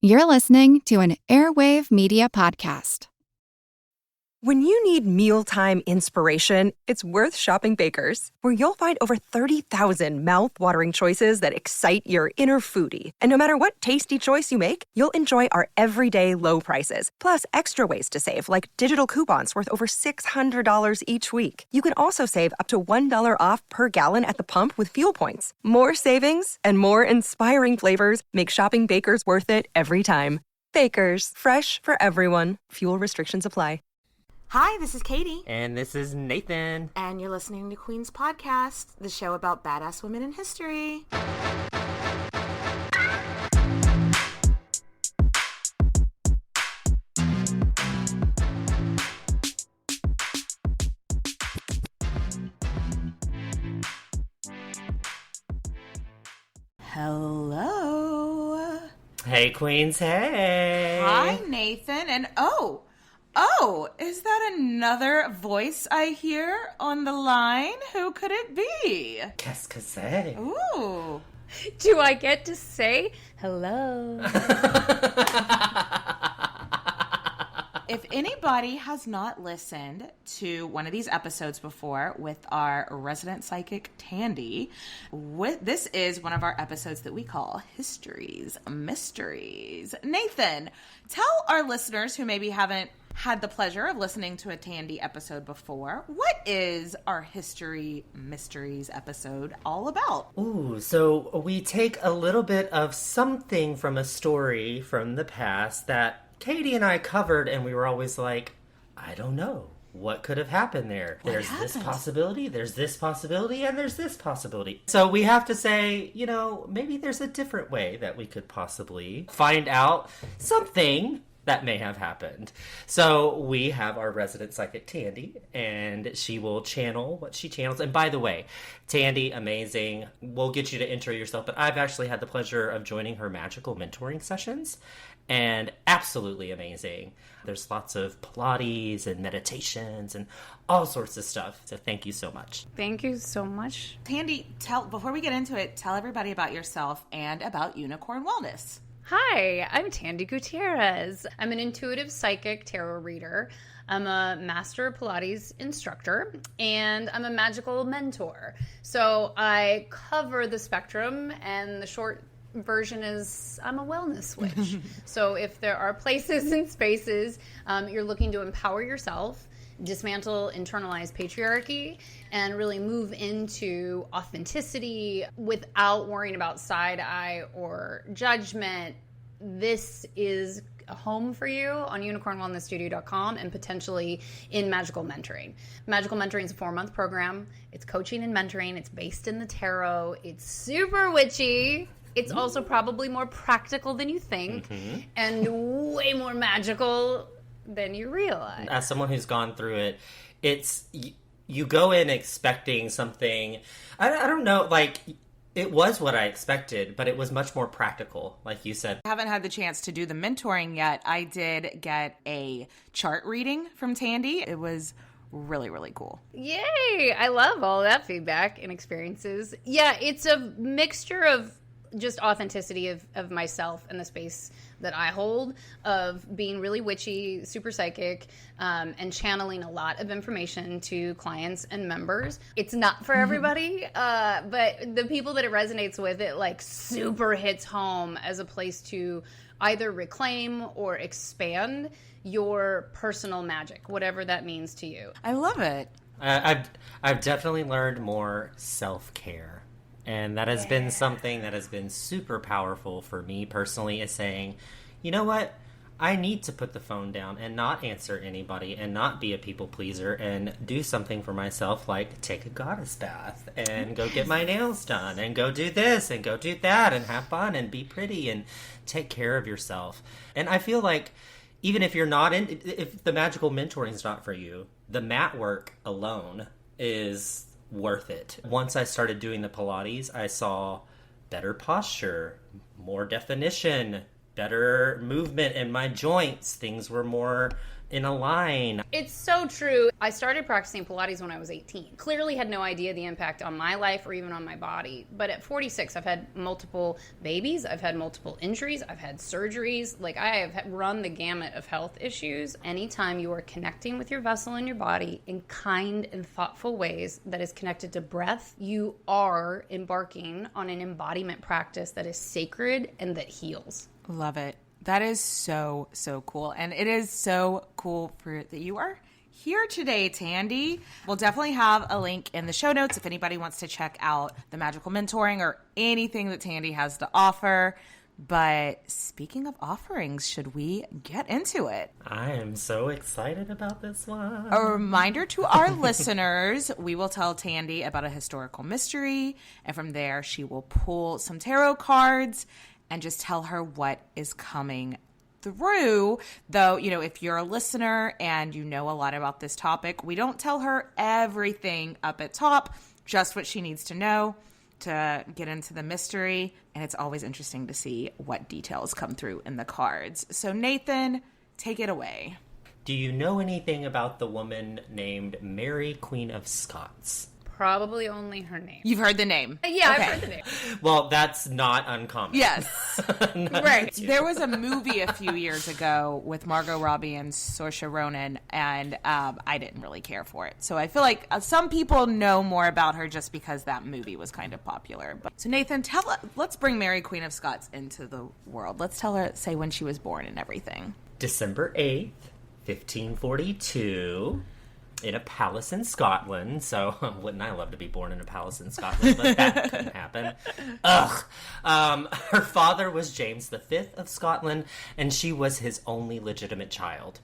You're listening to an Airwave Media Podcast. When you need mealtime inspiration, it's worth shopping Baker's, where you'll find over 30,000 mouth-watering choices that excite your inner foodie. And no matter what tasty choice you make, you'll enjoy our everyday low prices, plus extra ways to save, like digital coupons worth over $600 each week. You can also save up to $1 off per gallon at the pump with fuel points. More savings and more inspiring flavors make shopping Baker's worth it every time. Baker's, fresh for everyone. Fuel restrictions apply. Hi, this is Katie. And this is Nathan. And you're listening to Queen's Podcast, the show about badass women in history. Hello. Hey, Queens, hey. Hi, Nathan. And oh, is that another voice I hear on the line? Who could it be? Qu'est-ce que c'est? Ooh. Do I get to say hello? If anybody has not listened to one of these episodes before with our resident psychic, Tandy, this is one of our episodes that we call Histories, Mysteries. Nathan, tell our listeners who maybe haven't had the pleasure of listening to a Tandy episode before, what is our History Mysteries episode all about? Ooh, so we take a little bit of something from a story from the past that Katie and I covered, and we were always like, I don't know. What could have happened there? There's this possibility, there's this possibility, and there's this possibility. So we have to say, maybe there's a different way that we could possibly find out something that may have happened. So we have our resident psychic, Tandy, and she will channel what she channels. And by the way, Tandy, amazing. We'll get you to intro yourself, but I've actually had the pleasure of joining her magical mentoring sessions, and absolutely amazing. There's lots of Pilates and meditations and all sorts of stuff. So thank you so much. Thank you so much. Tandy, before we get into it, tell everybody about yourself and about Unicorn Wellness. Hi, I'm Tandy Gutierrez. I'm an intuitive psychic tarot reader. I'm a master Pilates instructor, and I'm a magical mentor. So I cover the spectrum, and the short version is I'm a wellness witch. So if there are places and spaces you're looking to empower yourself, dismantle internalized patriarchy, and really move into authenticity without worrying about side eye or judgment, this is a home for you on unicornwellnessstudio.com and potentially in Magical Mentoring. Magical Mentoring is a 4-month program. It's coaching and mentoring. It's based in the tarot. It's super witchy. It's also probably more practical than you think, and way more magical than you realize. As someone who's gone through it, it's you go in expecting something. I don't know, like it was what I expected, but it was much more practical, like you said. I haven't had the chance to do the mentoring yet. I did get a chart reading from Tandy. It was really, really cool. Yay! I love all that feedback and experiences. Yeah, it's a mixture of just authenticity of myself and the space that I hold, of being really witchy, super psychic, and channeling a lot of information to clients and members. It's not for everybody, but the people that it resonates with, it like super hits home as a place to either reclaim or expand your personal magic, whatever that means to you. I love it. I've definitely learned more self-care. And that has been something that has been super powerful for me personally, is saying, you know what? I need to put the phone down and not answer anybody and not be a people pleaser and do something for myself, like take a goddess bath and go get my nails done and go do this and go do that and have fun and be pretty and take care of yourself. And I feel like even if you're not if the magical mentoring is not for you, the mat work alone is worth it. Once I started doing the Pilates, I saw better posture, more definition, better movement in my joints. Things were more in a line. It's so true. I started practicing Pilates when I was 18. Clearly had no idea the impact on my life or even on my body. But at 46, I've had multiple babies. I've had multiple injuries. I've had surgeries. Like, I have run the gamut of health issues. Anytime you are connecting with your vessel in your body in kind and thoughtful ways that is connected to breath, you are embarking on an embodiment practice that is sacred and that heals. Love it. That is so, so cool. And it is so cool that you are here today, Tandy. We'll definitely have a link in the show notes if anybody wants to check out the magical mentoring or anything that Tandy has to offer. But speaking of offerings, should we get into it? I am so excited about this one. A reminder to our listeners, we will tell Tandy about a historical mystery, and from there she will pull some tarot cards and just tell her what is coming through. Though, if you're a listener and you know a lot about this topic, we don't tell her everything up at top, just what she needs to know to get into the mystery. And it's always interesting to see what details come through in the cards. So Nathan, take it away. Do you know anything about the woman named Mary, Queen of Scots? Probably only her name. You've heard the name. Yeah, Okay. I've heard the name. Well, that's not uncommon. Yes. Right. There was a movie a few years ago with Margot Robbie and Saoirse Ronan, and I didn't really care for it. So I feel like some people know more about her just because that movie was kind of popular. So Nathan, let's bring Mary, Queen of Scots into the world. Let's tell her, say when she was born and everything. December 8th, 1542. In a palace in Scotland. So, wouldn't I love to be born in a palace in Scotland? But that couldn't happen. Ugh. Her father was James V of Scotland, and she was his only legitimate child.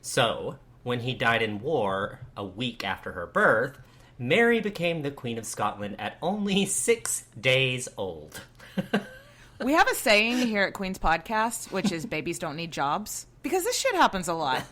So, when he died in war a week after her birth, Mary became the Queen of Scotland at only 6 days old. We have a saying here at Queen's Podcast, which is babies don't need jobs. Because this shit happens a lot.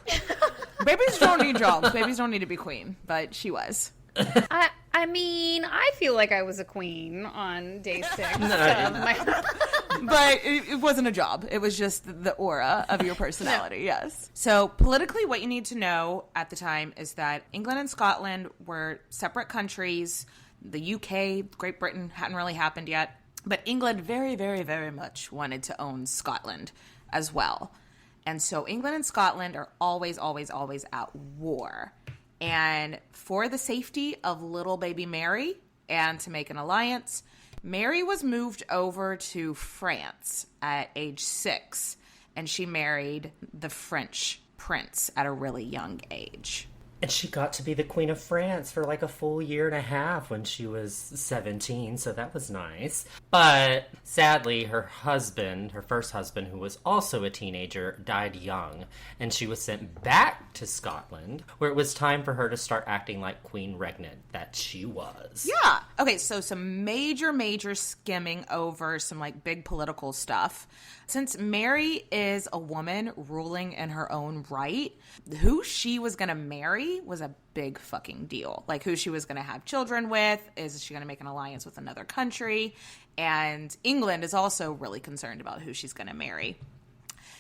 Babies don't need jobs. Babies don't need to be queen. But she was. I mean, I feel like I was a queen on day 6. But it wasn't a job. It was just the aura of your personality, yes. So politically, what you need to know at the time is that England and Scotland were separate countries. The UK, Great Britain, hadn't really happened yet. But England very, very, very much wanted to own Scotland as well. And so England and Scotland are always, always, always at war. And for the safety of little baby Mary and to make an alliance, Mary was moved over to France at age 6. And she married the French prince at a really young age. And she got to be the Queen of France for like a full year and a half when she was 17, so that was nice. But sadly, her first husband, who was also a teenager, died young, and she was sent back to Scotland, where it was time for her to start acting like Queen Regnant that she was. Yeah. Okay, so some major skimming over some like big political stuff. Since Mary is a woman ruling in her own right, who she was going to marry was a big fucking deal. Like who she was going to have children with, is she going to make an alliance with another country? And England is also really concerned about who she's going to marry.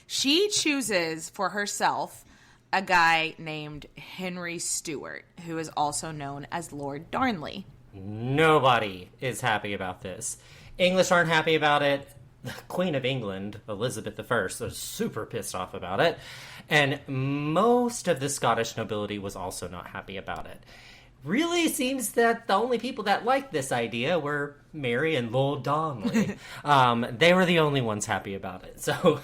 She chooses for herself a guy named Henry Stuart, who is also known as Lord Darnley. Nobody is happy about this. English aren't happy about it. The Queen of England, Elizabeth I, was super pissed off about it. And most of the Scottish nobility was also not happy about it. Really seems that the only people that liked this idea were Mary and Lord Darnley. They were the only ones happy about it. So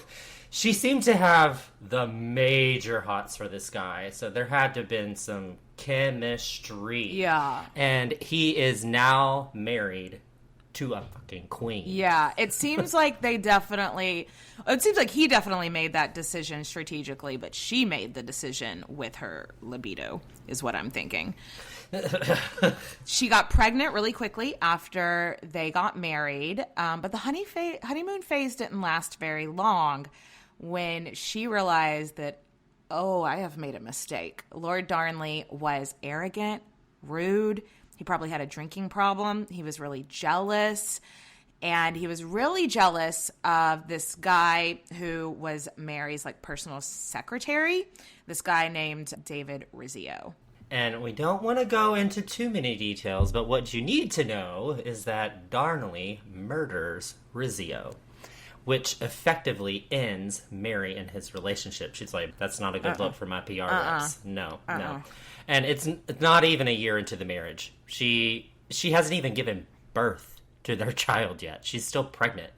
she seemed to have the major hots for this guy. So there had to have been some chemistry. Yeah. And he is now married to a fucking queen. Yeah, it seems like he definitely made that decision strategically, but she made the decision with her libido, is what I'm thinking. She got pregnant really quickly after they got married, but the honeymoon phase didn't last very long when she realized that, oh, I have made a mistake. Lord Darnley was arrogant, rude. He probably had a drinking problem. He was really jealous. And he was really jealous of this guy who was Mary's like personal secretary, this guy named David Rizzio. And we don't want to go into too many details, but what you need to know is that Darnley murders Rizzio, which effectively ends Mary and his relationship. She's like, that's not a good look for my PR reps. No. And it's not even a year into the marriage. She hasn't even given birth to their child yet. She's still pregnant.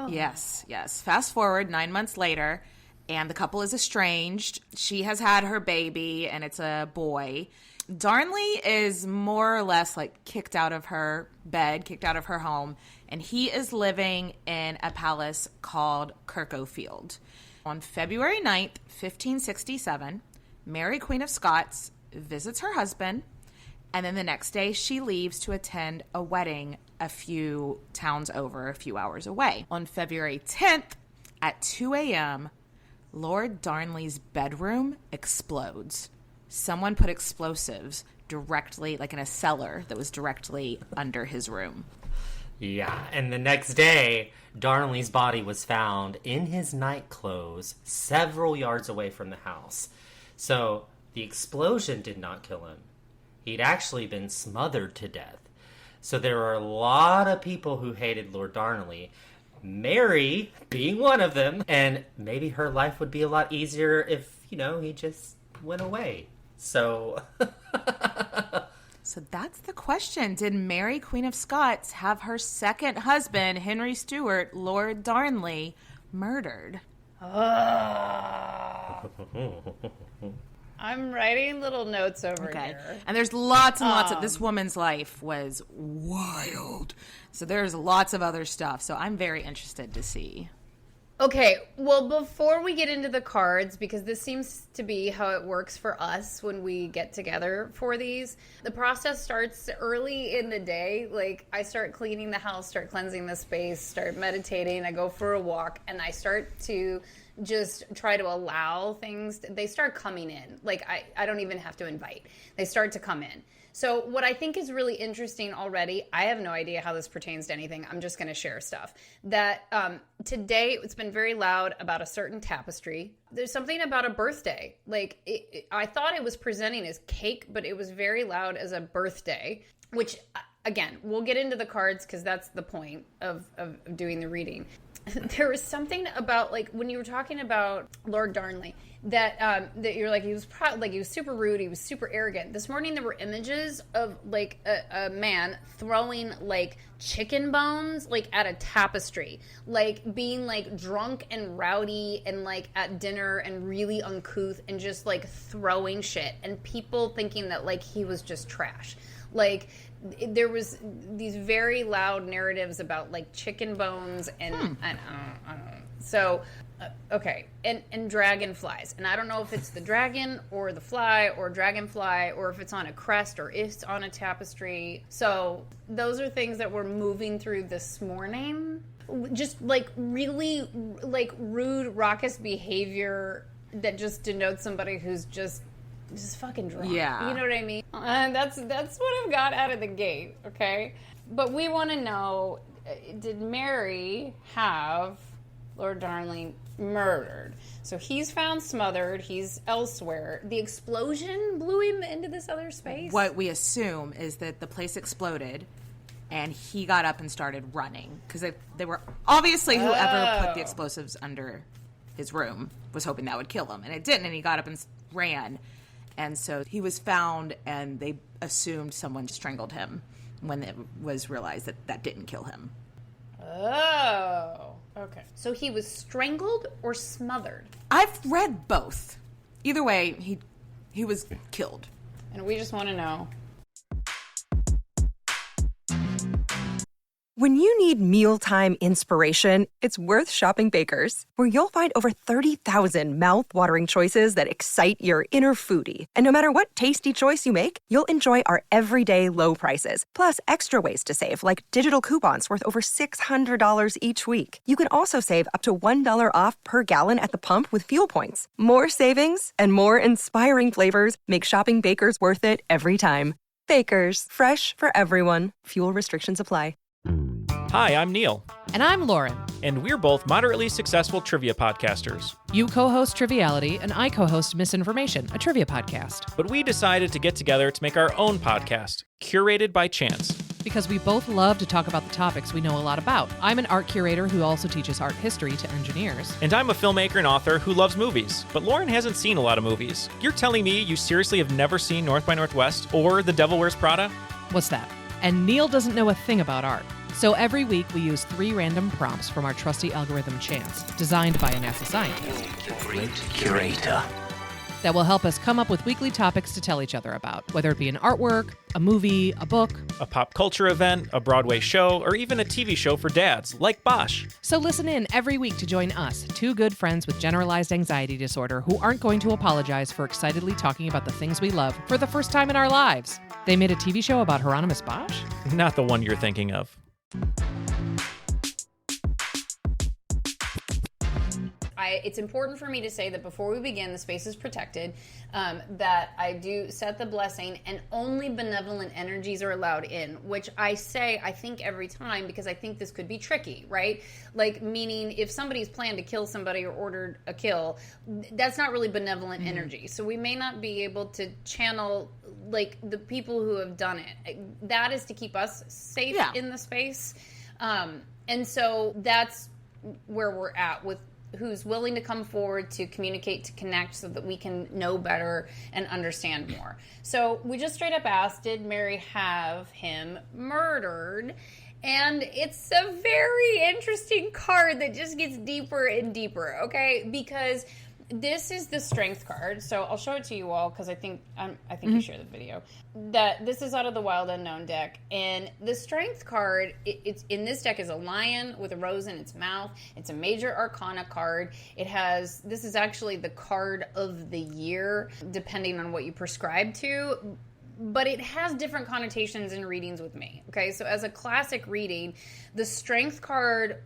Yes. Fast forward 9 months later, and the couple is estranged. She has had her baby, and it's a boy. Darnley is more or less like kicked out of her bed, kicked out of her home, and he is living in a palace called Kirkfield. On February 9th, 1567, Mary, Queen of Scots, visits her husband, and then the next day she leaves to attend a wedding a few towns over, a few hours away. On February 10th at 2 a.m., Lord Darnley's bedroom explodes. Someone put explosives directly, like in a cellar that was directly under his room. Yeah, and the next day, Darnley's body was found in his night clothes several yards away from the house. So the explosion did not kill him. He'd actually been smothered to death. So there were a lot of people who hated Lord Darnley, Mary being one of them, and maybe her life would be a lot easier if, he just went away. So... So that's the question. Did Mary, Queen of Scots, have her second husband, Henry Stuart, Lord Darnley, murdered? I'm writing little notes over here. And there's lots and lots of... This woman's life was wild. So there's lots of other stuff. So I'm very interested to see. Okay, well, before we get into the cards, because this seems to be how it works for us when we get together for these, the process starts early in the day. Like, I start cleaning the house, start cleansing the space, start meditating, I go for a walk, and I start to just try to allow things. They start coming in. Like, I don't even have to invite. They start to come in. So what I think is really interesting already, I have no idea how this pertains to anything. I'm just going to share stuff. That today it's been very loud about a certain tapestry. There's something about a birthday. Like, I thought it was presenting as cake, but it was very loud as a birthday, which, again, we'll get into the cards because that's the point of doing the reading. There was something about, like, when you were talking about Lord Darnley, that you're like, he was he was super rude, he was super arrogant. This morning there were images of like a man throwing like chicken bones like at a tapestry, like being like drunk and rowdy and like at dinner and really uncouth and just like throwing shit, and people thinking that like he was just trash. Like, there was these very loud narratives about like chicken bones and I don't know. So okay, and dragonflies, and I don't know if it's the dragon or the fly or dragonfly or if it's on a crest or if it's on a tapestry. So those are things that were moving through this morning. Just like really like rude, raucous behavior that just denotes somebody who's just fucking drunk. Yeah. You know what I mean? That's what I've got out of the gate, okay? But we want to know, did Mary have Lord Darnley murdered? So he's found smothered. He's elsewhere. The explosion blew him into this other space? What we assume is that the place exploded and he got up and started running. Because they were obviously whoever put the explosives under his room was hoping that would kill him. And it didn't, and he got up and ran. And so he was found, and they assumed someone strangled him when it was realized that that didn't kill him. Oh, okay. So he was strangled or smothered? I've read both. Either way, he was killed. And we just want to know. When you need mealtime inspiration, it's worth shopping Baker's, where you'll find over 30,000 mouth-watering choices that excite your inner foodie. And no matter what tasty choice you make, you'll enjoy our everyday low prices, plus extra ways to save, like digital coupons worth over $600 each week. You can also save up to $1 off per gallon at the pump with fuel points. More savings and more inspiring flavors make shopping Baker's worth it every time. Baker's, fresh for everyone. Fuel restrictions apply. Hi, I'm Neil. And I'm Lauren. And we're both moderately successful trivia podcasters. You co-host Triviality, and I co-host Misinformation, a trivia podcast. But we decided to get together to make our own podcast, curated by chance. Because we both love to talk about the topics we know a lot about. I'm an art curator who also teaches art history to engineers. And I'm a filmmaker and author who loves movies. But Lauren hasn't seen a lot of movies. You're telling me you seriously have never seen North by Northwest or The Devil Wears Prada? What's that? And Neil doesn't know a thing about art. So every week we use 3 random prompts from our trusty algorithm Chance, designed by a NASA scientist. The great curator. That will help us come up with weekly topics to tell each other about, whether it be an artwork, a movie, a book, a pop culture event, a Broadway show, or even a TV show for dads, like Bosch. So listen in every week to join us, 2 good friends with generalized anxiety disorder who aren't going to apologize for excitedly talking about the things we love for the first time in our lives. They made a TV show about Hieronymus Bosch? Not the one you're thinking of. It's important for me to say that before we begin, the space is protected, that I do set the blessing and only benevolent energies are allowed in, which I say, I think every time, because I think this could be tricky, right? Like, meaning if somebody's planned to kill somebody or ordered a kill, that's not really benevolent energy. So we may not be able to channel, like, the people who have done it. That is to keep us safe in the space. And so that's where we're at with who's willing to come forward to communicate, to connect so that we can know better and understand more. So we just straight up asked, did Mary have him murdered? And it's a very interesting card that just gets deeper and deeper, okay? Because this is the strength card. So I'll show it to you all because I think you share the video. That this is out of the Wild Unknown deck, and the strength card, it's in this deck is a lion with a rose in its mouth. It's a major arcana card. This is actually the card of the year, depending on what you prescribe to. But it has different connotations in readings with me. Okay, so as a classic reading, the strength card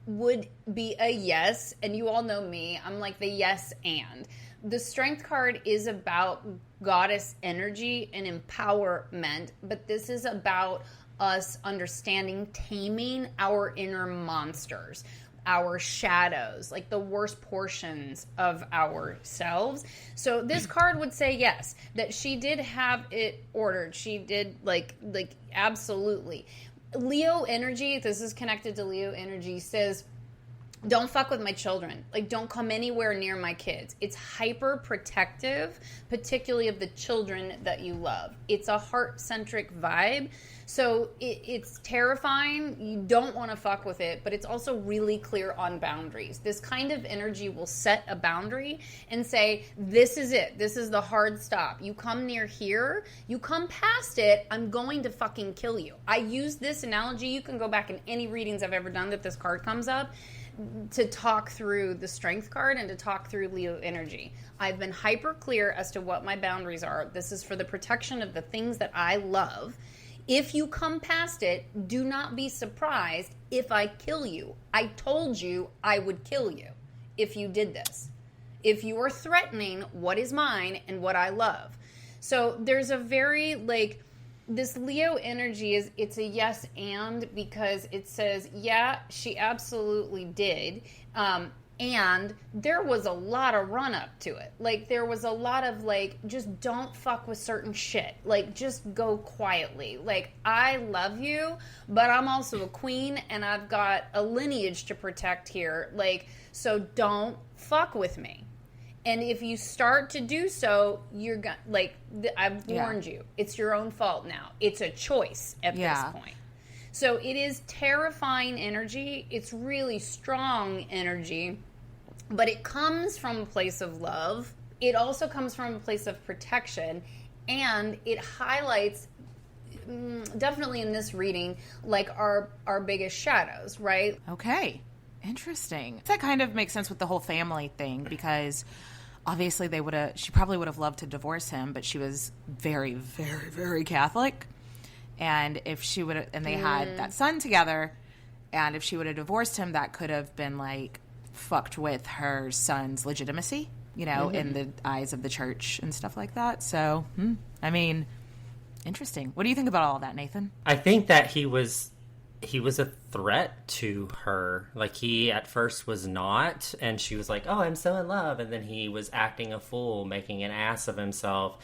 would be a yes, and you all know me, I'm like the yes and. The strength card is about goddess energy and empowerment, but this is about us understanding, taming our inner monsters, our shadows, like the worst portions of ourselves. So this card would say yes, that she did have it ordered. She did like absolutely. Leo energy, this is connected to Leo energy, says, don't fuck with my children. Like, don't come anywhere near my kids. It's hyper protective, particularly of the children that you love. It's a heart-centric vibe. So it's terrifying. You don't want to fuck with it, but it's also really clear on boundaries. This kind of energy will set a boundary and say, this is it. This is the hard stop. You come near here, you come past it, I'm going to fucking kill you. I use this analogy. You can go back in any readings I've ever done that this card comes up to talk through the strength card and to talk through Leo energy. I've been hyper clear as to what my boundaries are. This is for the protection of the things that I love. If you come past it, do not be surprised if I kill you. I told you I would kill you if you did this. If you are threatening what is mine and what I love. So there's a very, this Leo energy it's a yes and, because it says, yeah, she absolutely did. And there was a lot of run up to it. Like, there was a lot of, just don't fuck with certain shit. Like, just go quietly. Like, I love you, but I'm also a queen, and I've got a lineage to protect here. Like, so don't fuck with me. And if you start to do so, you're going to, I've warned you. It's your own fault now. It's a choice at this point. So it is terrifying energy. It's really strong energy. But it comes from a place of love. It also comes from a place of protection. And it highlights, definitely in this reading, our biggest shadows, right? Okay. Interesting. That kind of makes sense with the whole family thing, because obviously she probably would have loved to divorce him, but she was very, very, very Catholic. And if she would have, and they had that son together, and if she would have divorced him, that could have been fucked with her son's legitimacy, in the eyes of the church and stuff like that. So, I mean, interesting. What do you think about all of that, Nathan? I think that he was he was a threat to her. Like, he at first was not, and she was like, oh, I'm so in love. And then he was acting a fool, making an ass of himself,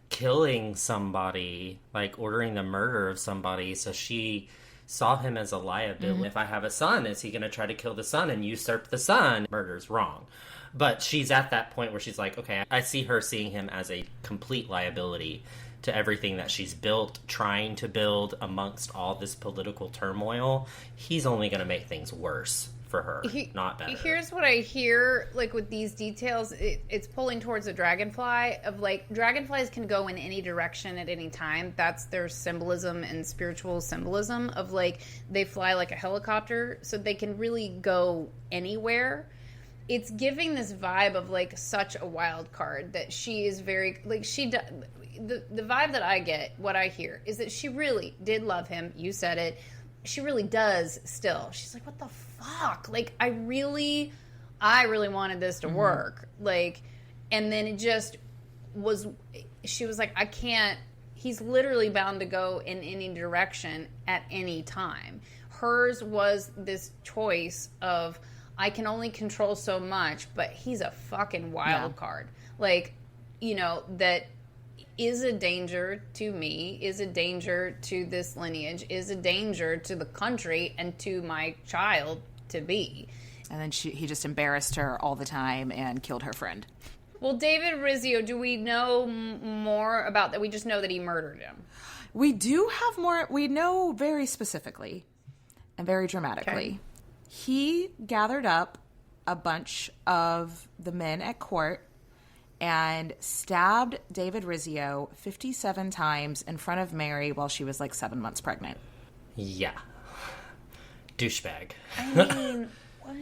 killing somebody, like ordering the murder of somebody. So she saw him as a liability. If I have a son, is he going to try to kill the son and usurp the son? Murder's wrong. But she's at that point where she's like, okay, I see her seeing him as a complete liability to everything that she's built, trying to build amongst all this political turmoil. He's only going to make things worse for her, not better. Here's what I hear, like, with these details. It's pulling towards a dragonfly of, like, dragonflies can go in any direction at any time. That's their symbolism and spiritual symbolism of, like, they fly like a helicopter, so they can really go anywhere. It's giving this vibe of, like, such a wild card that she is very, like, the vibe that I get, what I hear, is that she really did love him. You said it. She really does still. She's like, what the fuck? Like, I really wanted this to work. Like, and then it just was, she was like, I can't, he's literally bound to go in any direction at any time. Hers was this choice of, I can only control so much, but he's a fucking wild card. Like, you know, that is a danger to me, is a danger to this lineage, is a danger to the country and to my child to be. And then he just embarrassed her all the time and killed her friend. Well, David Rizzio, do we know more about that? We just know that he murdered him. We do have more. We know very specifically and very dramatically. Okay. He gathered up a bunch of the men at court and stabbed David Rizzio 57 times in front of Mary while she was like 7 months pregnant. Yeah. Douchebag. I mean, what?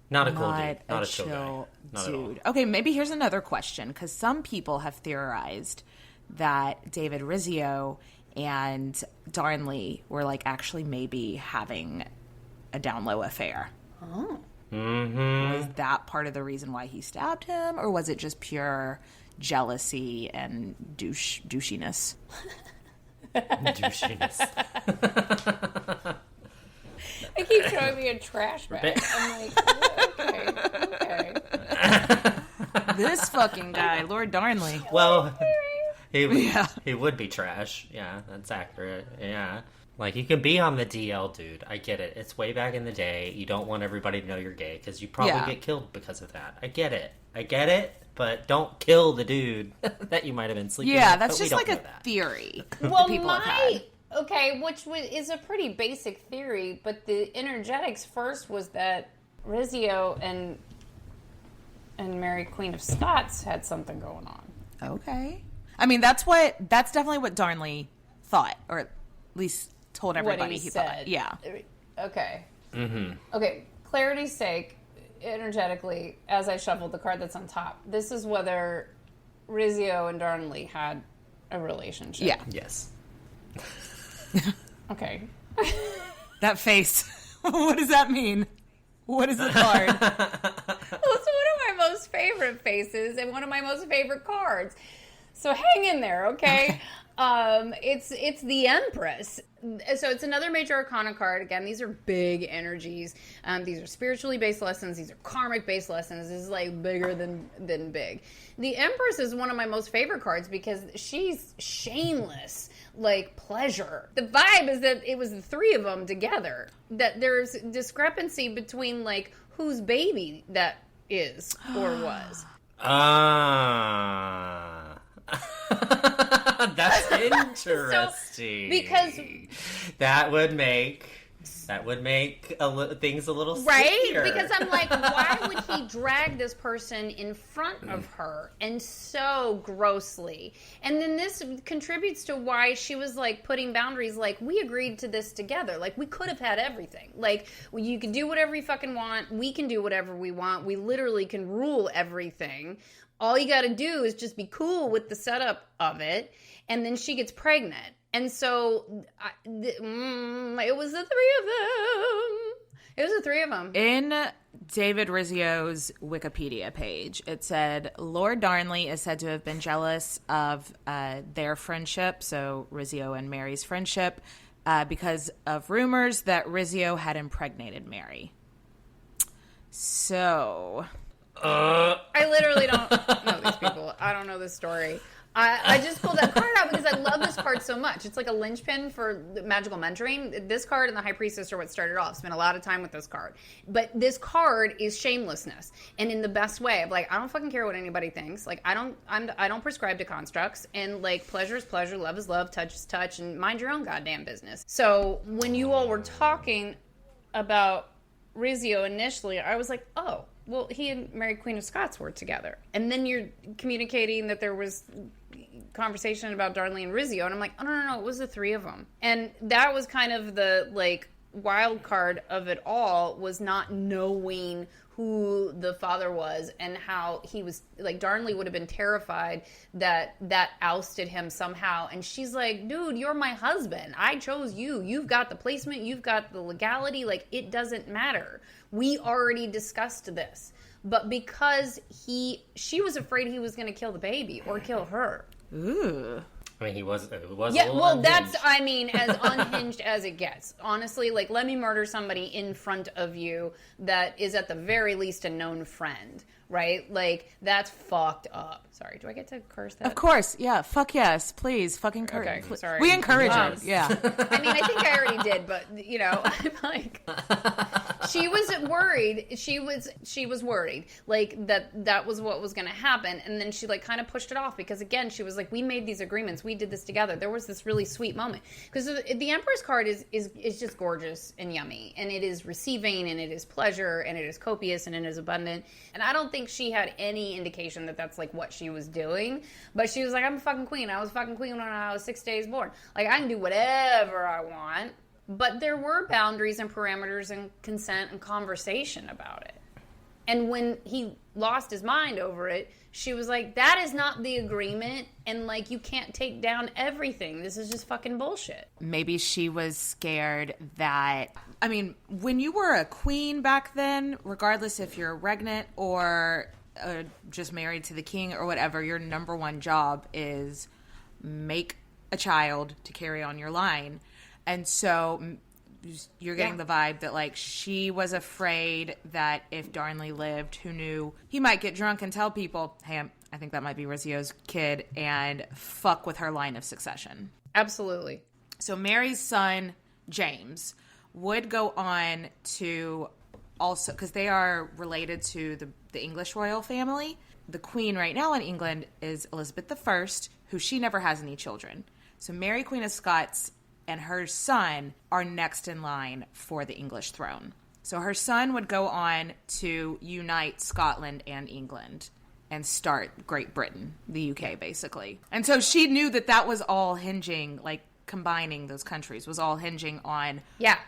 Not a cool dude. Not Not a a chill guy. chill Not at all. dude. Okay, maybe here's another question, because some people have theorized that David Rizzio and Darnley were like actually maybe having a down low affair. Oh. Mm-hmm. Was that part of the reason why he stabbed him, or was it just pure jealousy and douchiness? Douchiness. They keep showing me a trash bag. I'm like, okay. This fucking guy, Lord Darnley. Well, he would be trash. Yeah, that's accurate. Yeah. Like, you can be on the DL, dude. I get it. It's way back in the day. You don't want everybody to know you're gay because you probably get killed because of that. I get it. But don't kill the dude that you might have been sleeping with. Yeah, that's But we just don't like know a that. theory Well, people have had. Okay, which is a pretty basic theory, but the energetics first was that Rizzio and Mary Queen of Scots had something going on. Okay. I mean, that's definitely what Darnley thought, or at least told everybody What he said. thought. Yeah. Okay. Mm-hmm. Okay, clarity's sake, energetically, as I shuffled the card that's on top, this is whether Rizzio and Darnley had a relationship. Yeah. Yes. Okay. That face. What does that mean? What is the card? Well, it's one of my most favorite faces and one of my most favorite cards. So hang in there, okay? It's the Empress. So it's another major arcana card. Again, these are big energies. These are spiritually based lessons. These are karmic based lessons. This is like bigger than big. The Empress is one of my most favorite cards because she's shameless, like pleasure. The vibe is that it was the three of them together. That there's discrepancy between like whose baby that is or was. That's interesting. Because that would make things a little right? stickier. Because I'm like, why would he drag this person in front of her and so grossly? And then this contributes to why she was like putting boundaries. Like, we agreed to this together. Like, we could have had everything. Like, you can do whatever you fucking want. We can do whatever we want. We literally can rule everything. All you got to do is just be cool with the setup of it. And then she gets pregnant. And so it was the three of them. In David Rizzio's Wikipedia page, it said, Lord Darnley is said to have been jealous of their friendship, so Rizzio and Mary's friendship, because of rumors that Rizzio had impregnated Mary. So... I literally don't know these people. I don't know this story. I just pulled that card out because I love this card so much. It's like a linchpin for magical mentoring. This card and the High Priestess are what started off. Spent a lot of time with this card. But this card is shamelessness. And in the best way of like, I don't fucking care what anybody thinks. Like, I don't prescribe to constructs. And like, pleasure is pleasure, love is love, touch is touch, and mind your own goddamn business. So when you all were talking about Rizzio initially, I was like, oh, well, he and Mary Queen of Scots were together. And then you're communicating that there was conversation about Darnley and Rizzio. And I'm like, oh, no, it was the three of them. And that was kind of the, like, wild card of it all, was not knowing who the father was and how he was, like, Darnley would have been terrified that ousted him somehow. And she's like, dude, you're my husband. I chose you. You've got the placement. You've got the legality. Like, it doesn't matter. We already discussed this. But because she was afraid he was going to kill the baby or kill her. Ooh. I mean, it was Yeah, a well, little unhinged. that's, I mean, as unhinged as it gets. Honestly, like, let me murder somebody in front of you that is at the very least a known friend, right? Like, that's fucked up. Sorry, do I get to curse that? Of course, yeah. Fuck yes, please. Fucking curse. Okay, sorry. We encourage Yes. it, yeah. I mean, I think I already did, but, you know, I'm like... She was worried. She was worried, like, that was what was going to happen. And then she, like, kind of pushed it off because, again, she was like, we made these agreements. We did this together. There was this really sweet moment. Because the Empress card is just gorgeous and yummy. And it is receiving, and it is pleasure, and it is copious, and it is abundant. And I don't think she had any indication that that's, like, what she was doing. But she was like, I'm a fucking queen. I was a fucking queen when I was 6 days born. Like, I can do whatever I want. But there were boundaries and parameters and consent and conversation about it. And when he lost his mind over it, she was like, that is not the agreement. And, like, you can't take down everything. This is just fucking bullshit. Maybe she was scared that... I mean, when you were a queen back then, regardless if you're regnant or just married to the king or whatever, your number one job is make a child to carry on your line. And so you're getting the vibe that, like, she was afraid that if Darnley lived, who knew, he might get drunk and tell people, hey, I think that might be Rizzio's kid, and fuck with her line of succession. Absolutely. So Mary's son, James, would go on to also, because they are related to the English royal family. The queen right now in England is Elizabeth I, who she never has any children. So Mary, Queen of Scots, and her son are next in line for the English throne. So her son would go on to unite Scotland and England and start Great Britain, the UK, basically. And so she knew that was all hinging, like, combining those countries was all hinging on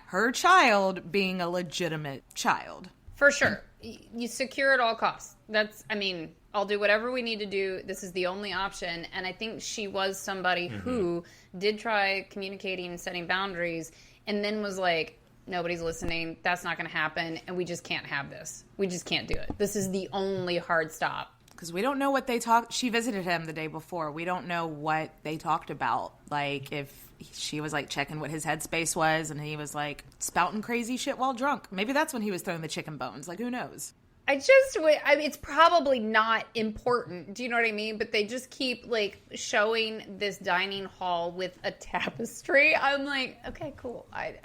her child being a legitimate child. For sure. You secure at all costs. That's, I mean, I'll do whatever we need to do. This is the only option. And I think she was somebody who did try communicating and setting boundaries and then was like, nobody's listening. That's not going to happen. And we just can't have this. We just can't do it. This is the only hard stop. Because we don't know what they talked. She visited him the day before. We don't know what they talked about. Like, if she was, like, checking what his headspace was and he was, like, spouting crazy shit while drunk. Maybe that's when he was throwing the chicken bones. Like, who knows? I mean, it's probably not important. Do you know what I mean? But they just keep, like, showing this dining hall with a tapestry. I'm like, okay, cool. I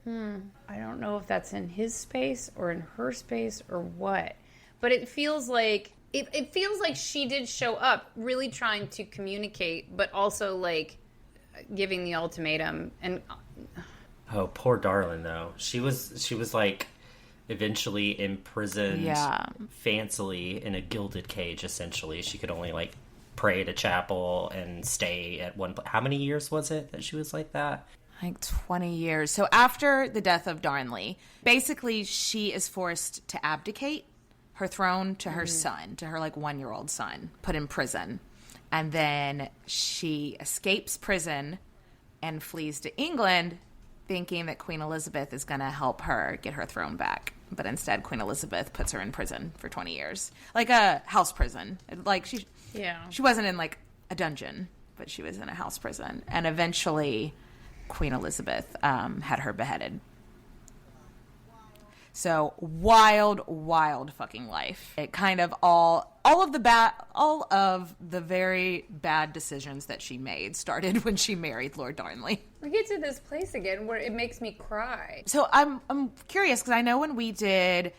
don't know if that's in his space or in her space or what. But it feels like it feels like she did show up really trying to communicate, but also, like, giving the ultimatum. And oh, poor darling, though. She was like eventually imprisoned fancily in a gilded cage. Essentially, she could only, like, pray at a chapel and stay at one place. How many years was it that she was like that? Like 20 years. So after the death of Darnley, basically she is forced to abdicate her throne to her son, to her, like, 1-year-old son, put in prison. And then she escapes prison and flees to England, thinking that Queen Elizabeth is going to help her get her throne back. But instead, Queen Elizabeth puts her in prison for 20 years. Like a house prison. Like, she wasn't in, like, a dungeon, but she was in a house prison. And eventually Queen Elizabeth had her beheaded. So wild fucking life. It kind of all of the very bad decisions that she made started when she married Lord Darnley. We get to this place again where it makes me cry. So I'm curious because I know when we did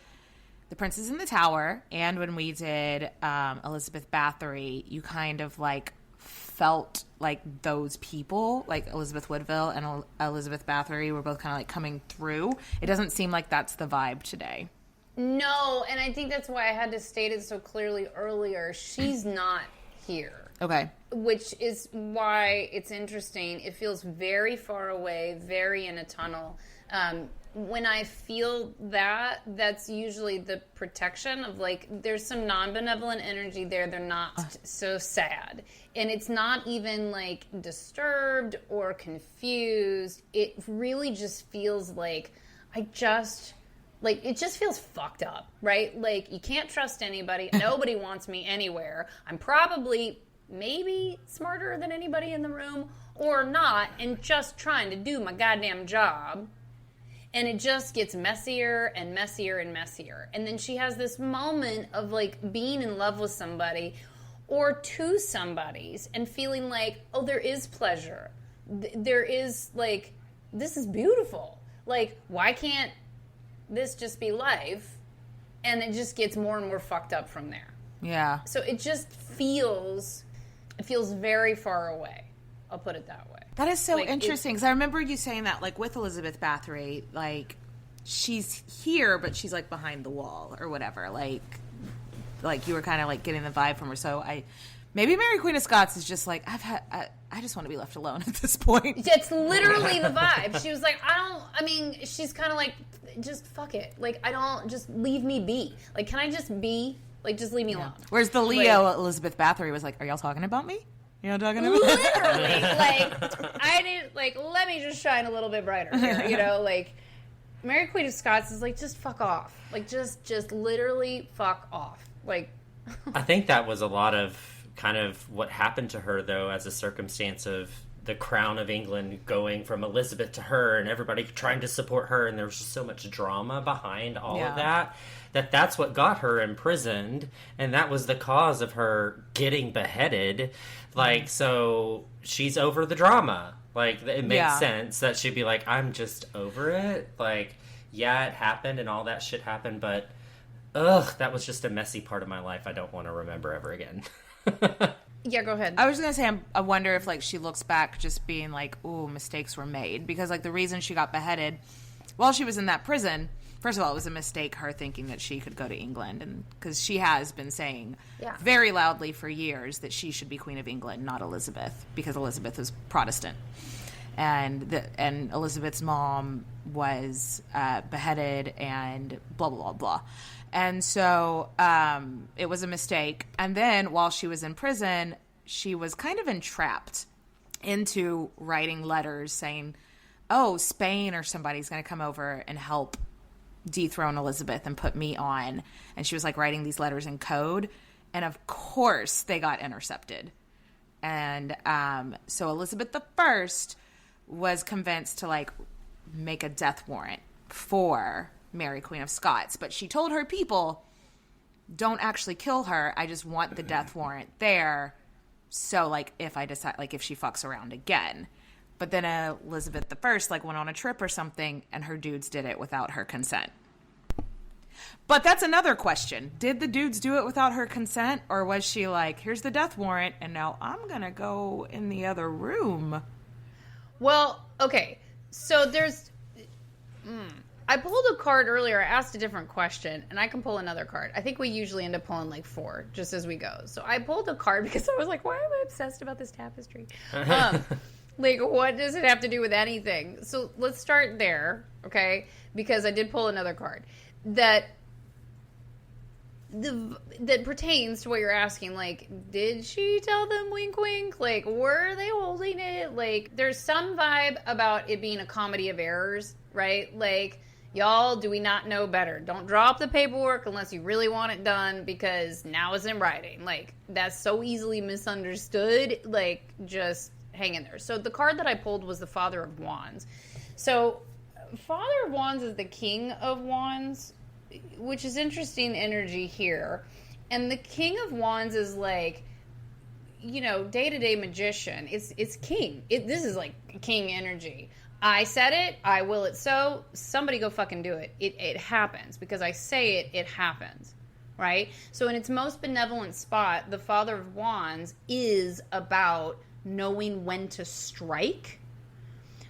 The Princess in the Tower and when we did Elizabeth Bathory, you kind of like felt like those people, like Elizabeth Woodville and Elizabeth Bathory, were both kind of like coming through. It doesn't seem like that's the vibe today. No, and I think that's why I had to state it so clearly earlier. She's not here. Okay. Which is why it's interesting. It feels very far away, very in a tunnel. When I feel that, that's usually the protection of, like, there's some non-benevolent energy there. They're not so sad. And it's not even, like, disturbed or confused. It really just feels like it just feels fucked up, right? Like, you can't trust anybody. Nobody wants me anywhere. I'm probably maybe smarter than anybody in the room or not and just trying to do my goddamn job. And it just gets messier and messier and messier. And then she has this moment of, like, being in love with somebody or two somebodies and feeling like, oh, there is pleasure. There is, like, this is beautiful. Like, why can't this just be life? And it just gets more and more fucked up from there. Yeah. So it just feels very far away. I'll put it that way. That is so interesting because I remember you saying that, like, with Elizabeth Bathory, like, she's here, but she's, like, behind the wall or whatever. Like you were kind of, like, getting the vibe from her. So maybe Mary Queen of Scots is just like, I just want to be left alone at this point. It's literally the vibe. She was like, she's kind of like, just fuck it. Like, just leave me be. Like, can I just be? Like, just leave me alone. Whereas the Leo, Elizabeth Bathory, was like, are y'all talking about me? You're not talking about me? Literally. Let me just shine a little bit brighter here. You know, like, Mary Queen of Scots is like, just fuck off. Like, just literally fuck off. Like, I think that was a lot of kind of what happened to her, though, as a circumstance of the crown of England going from Elizabeth to her and everybody trying to support her, and there was just so much drama behind all of that's what got her imprisoned, and that was the cause of her getting beheaded. Like, so she's over the drama. Like, it makes sense that she'd be like, I'm just over it. Like, yeah, it happened and all that shit happened, but that was just a messy part of my life I don't want to remember ever again. Yeah, go ahead. I was going to say, I wonder if, like, she looks back just being like, ooh, mistakes were made. Because, like, the reason she got beheaded while she was in that prison, first of all, it was a mistake, her thinking that she could go to England. And because she has been saying very loudly for years that she should be Queen of England, not Elizabeth, because Elizabeth is Protestant. And Elizabeth's mom was beheaded and blah, blah, blah, blah. And so it was a mistake. And then while she was in prison, she was kind of entrapped into writing letters saying, oh, Spain or somebody's going to come over and help dethrone Elizabeth and put me on. And she was, like, writing these letters in code. And, of course, they got intercepted. And so Elizabeth I was convinced to, like, make a death warrant for Mary Queen of Scots, but she told her people, don't actually kill her, I just want the death warrant there, so, like, if I decide, like, if she fucks around again. But then Elizabeth I, like, went on a trip or something, and her dudes did it without her consent. But that's another question. Did the dudes do it without her consent, or was she like, here's the death warrant, and now I'm gonna go in the other room? Well, okay, so there's... I pulled a card earlier. I asked a different question, and I can pull another card. I think we usually end up pulling, like, 4 just as we go. So I pulled a card because I was like, why am I obsessed about this tapestry? Like, what does it have to do with anything? So let's start there, okay? Because I did pull another card that pertains to what you're asking. Like, did she tell them wink wink? Like, were they holding it? Like, there's some vibe about it being a comedy of errors, right? Like, y'all, do we not know better? Don't draw up the paperwork unless you really want it done, because now it's in writing. Like, that's so easily misunderstood. Like, just hang in there. So the card that I pulled was the Father of Wands. So Father of Wands is the King of Wands, which is interesting energy here. And the King of Wands is like, you know, day-to-day magician. It's king. This is like king energy. I said it, I will it so. Somebody go fucking do it. It happens. Because I say it, it happens. Right? So in its most benevolent spot, the Father of Wands is about knowing when to strike.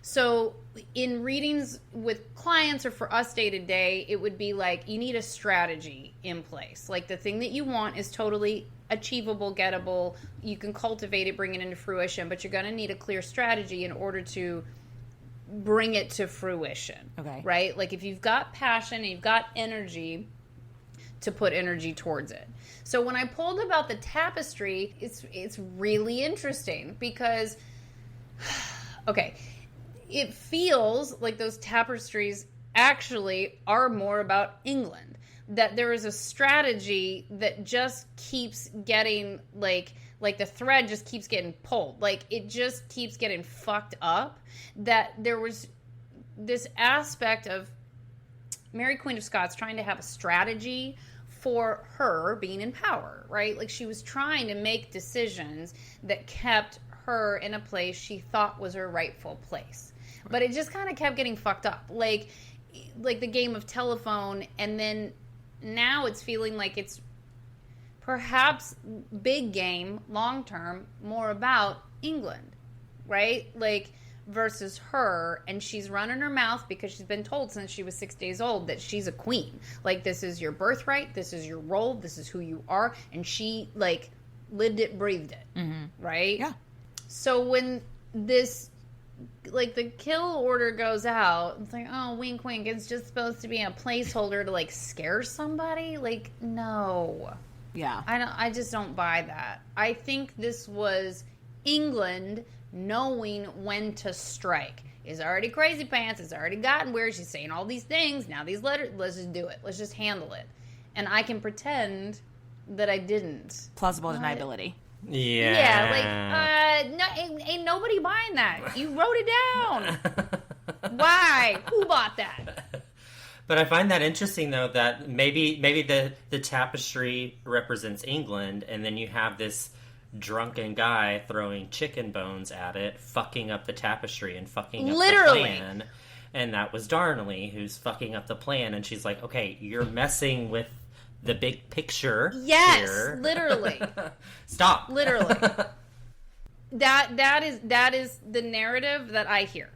So in readings with clients or for us day to day, it would be like you need a strategy in place. Like the thing that you want is totally achievable, gettable. You can cultivate it, bring it into fruition, but you're going to need a clear strategy in order to bring it to fruition. Okay. Right? Like if you've got passion and you've got energy, to put energy towards it. So when I pulled about the tapestry, it's really interesting because, okay, it feels like those tapestries actually are more about England. That there is a strategy that just keeps getting, like the thread just keeps getting pulled. Like, it just keeps getting fucked up. That there was this aspect of Mary Queen of Scots trying to have a strategy for her being in power, right? Like, she was trying to make decisions that kept her in a place she thought was her rightful place. But it just kind of kept getting fucked up. Like the game of telephone, and then now it's feeling like it's perhaps big game, long term, more about England, right? Like, versus her, and she's running her mouth because she's been told since she was 6 days old that she's a queen. Like, this is your birthright, this is your role, this is who you are, and she, like, lived it, breathed it, right? Yeah. So when this, like, the kill order goes out, it's like, oh, wink, wink, it's just supposed to be a placeholder to, like, scare somebody? Like, no. Yeah. I just don't buy that. I think this was England knowing when to strike. It's already crazy pants. It's already gotten weird. She's saying all these things. Now these letters. Let's just do it. Let's just handle it. And I can pretend that I didn't. Plausible deniability. Yeah. Yeah, like, no, ain't nobody buying that. You wrote it down. Why? Who bought that? But I find that interesting, though, that maybe the tapestry represents England, and then you have this drunken guy throwing chicken bones at it, fucking up the tapestry and fucking up the plan. And that was Darnley, who's fucking up the plan, and she's like, okay, you're messing with the big picture. Yes, here. literally. Stop. Literally. That is the narrative that I hear.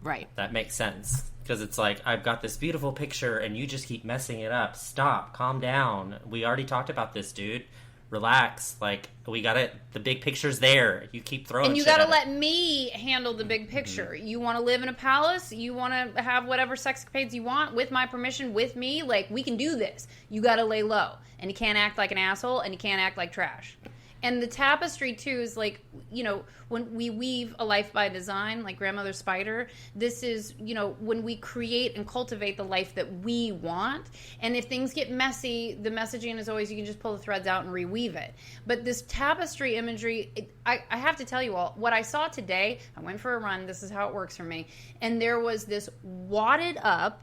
Right. That makes sense. Because it's like, I've got this beautiful picture, and you just keep messing it up. Stop. Calm down. We already talked about this, dude. Relax. Like, we got it. The big picture's there. You keep throwing. And you got to let me handle the big picture. Mm-hmm. You want to live in a palace? You want to have whatever sexcapades you want with my permission, with me? Like, we can do this. You got to lay low. And you can't act like an asshole, and you can't act like trash. And the tapestry, too, is like, you know, when we weave a life by design, like Grandmother Spider, this is, you know, when we create and cultivate the life that we want. And if things get messy, the messaging is always, you can just pull the threads out and reweave it. But this tapestry imagery, I have to tell you all, what I saw today, I went for a run, this is how it works for me, and there was this wadded up,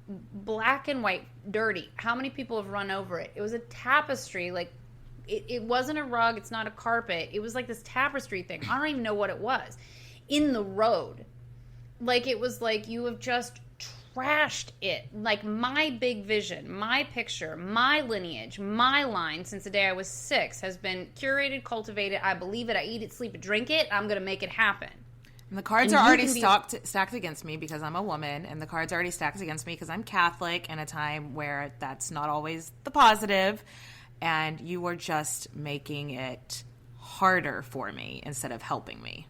black and white, dirty. How many people have run over it? It was a tapestry, like, it wasn't a rug, it's not a carpet. It was like this tapestry thing. I don't even know what it was. In the road. Like, it was like you have just trashed it. Like, my big vision, my picture, my lineage, my line since the day I was 6 has been curated, cultivated. I believe it, I eat it, sleep it, drink it. I'm going to make it happen. And the cards are already stacked against me because I'm a woman, and the cards are already stacked against me because I'm Catholic in a time where that's not always the positive. And you were just making it harder for me instead of helping me.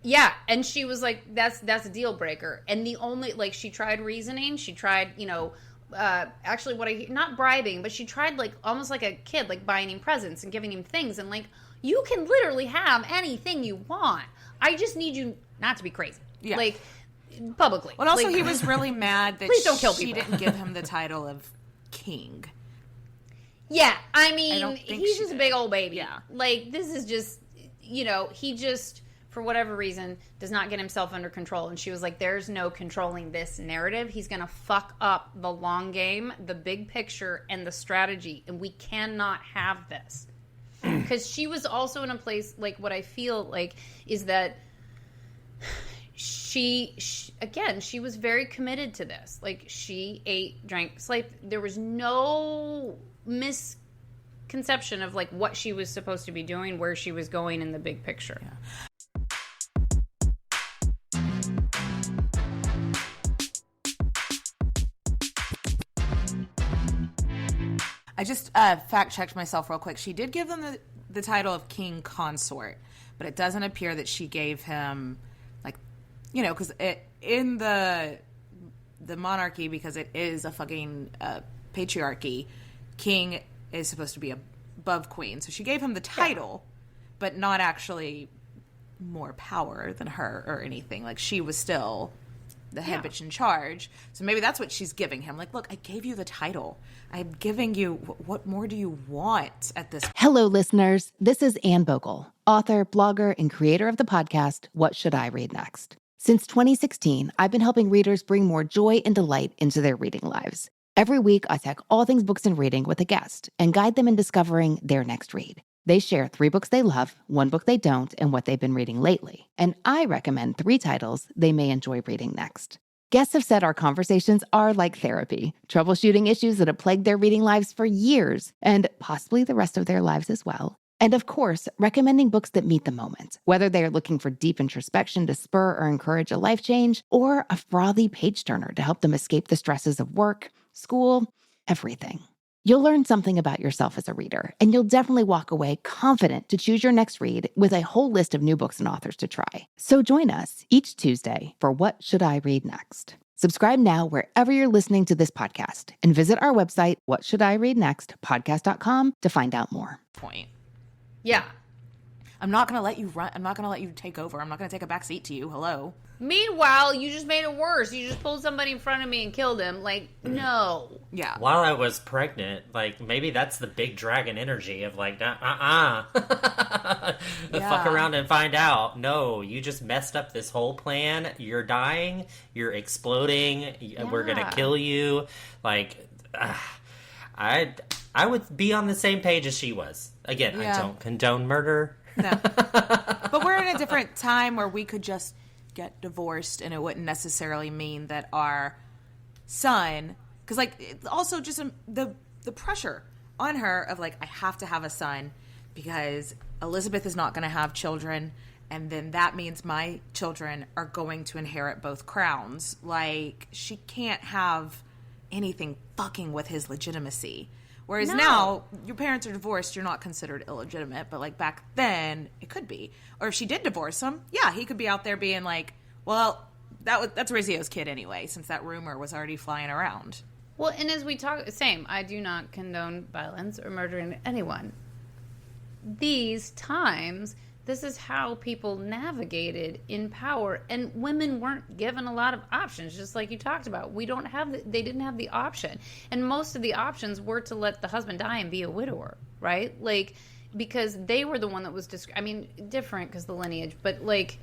Yeah, and she was like, that's a deal breaker. And the only, like, she tried reasoning. She tried, you know, actually not bribing, but she tried, like, almost like a kid, like, buying him presents and giving him things. And, like, you can literally have anything you want. I just need you not to be crazy. Yeah. Like, publicly. Well, also, like, he was really mad that please don't kill she didn't give him the title of king. Yeah, I mean, he's just a big old baby. Yeah. Like, this is just, you know, he just, for whatever reason, does not get himself under control. And she was like, there's no controlling this narrative. He's going to fuck up the long game, the big picture, and the strategy. And we cannot have this. Because she was also in a place, like, what I feel like is that she was very committed to this. Like, she ate, drank, slept. There was no misconception of, like, what she was supposed to be doing, where she was going in the big picture. Yeah. I just fact-checked myself real quick. She did give them the title of King Consort, but it doesn't appear that she gave him, like, you know, because in the monarchy, because it is a fucking patriarchy, king is supposed to be above queen. So she gave him the title, but not actually more power than her or anything. Like, she was still the head bitch in charge. So maybe that's what she's giving him. Like, look, I gave you the title. I'm giving you, what more do you want at this? Hello, listeners. This is Anne Bogle, author, blogger, and creator of the podcast, What Should I Read Next? Since 2016, I've been helping readers bring more joy and delight into their reading lives. Every week, I talk all things books and reading with a guest and guide them in discovering their next read. They share 3 books they love, 1 book they don't, and what they've been reading lately. And I recommend 3 titles they may enjoy reading next. Guests have said our conversations are like therapy, troubleshooting issues that have plagued their reading lives for years, and possibly the rest of their lives as well. And of course, recommending books that meet the moment, whether they are looking for deep introspection to spur or encourage a life change, or a frothy page-turner to help them escape the stresses of work, school, everything. You'll learn something about yourself as a reader, and you'll definitely walk away confident to choose your next read with a whole list of new books and authors to try. So join us each Tuesday for What Should I Read Next? Subscribe now wherever you're listening to this podcast, and visit our website, whatshouldireadnextpodcast.com, to find out more. Point. Yeah. I'm not going to let you run. I'm not going to let you take over. I'm not going to take a back seat to you. Hello. Meanwhile, you just made it worse. You just pulled somebody in front of me and killed him. Like, no. Yeah. While I was pregnant, like, maybe that's the big dragon energy of, like, Fuck around and find out. No, you just messed up this whole plan. You're dying. You're exploding. We're going to kill you. Like, I would be on the same page as she was. Again, I don't condone murder. No. But we're in a different time where we could just get divorced and it wouldn't necessarily mean that our son, because, like, it's also just the pressure on her of, like, I have to have a son because Elizabeth is not going to have children, and then that means my children are going to inherit both crowns. Like, she can't have anything fucking with his legitimacy. Whereas now, your parents are divorced, you're not considered illegitimate, but, like, back then, it could be. Or if she did divorce him, yeah, he could be out there being like, well, that's Rizzio's kid anyway, since that rumor was already flying around. Well, and as we talk, I do not condone violence or murdering anyone. These times, this is how people navigated in power, and women weren't given a lot of options, just like you talked about. They didn't have the option, and most of the options were to let the husband die and be a widower, right? Like, because they were the one that was different because the lineage, but, like,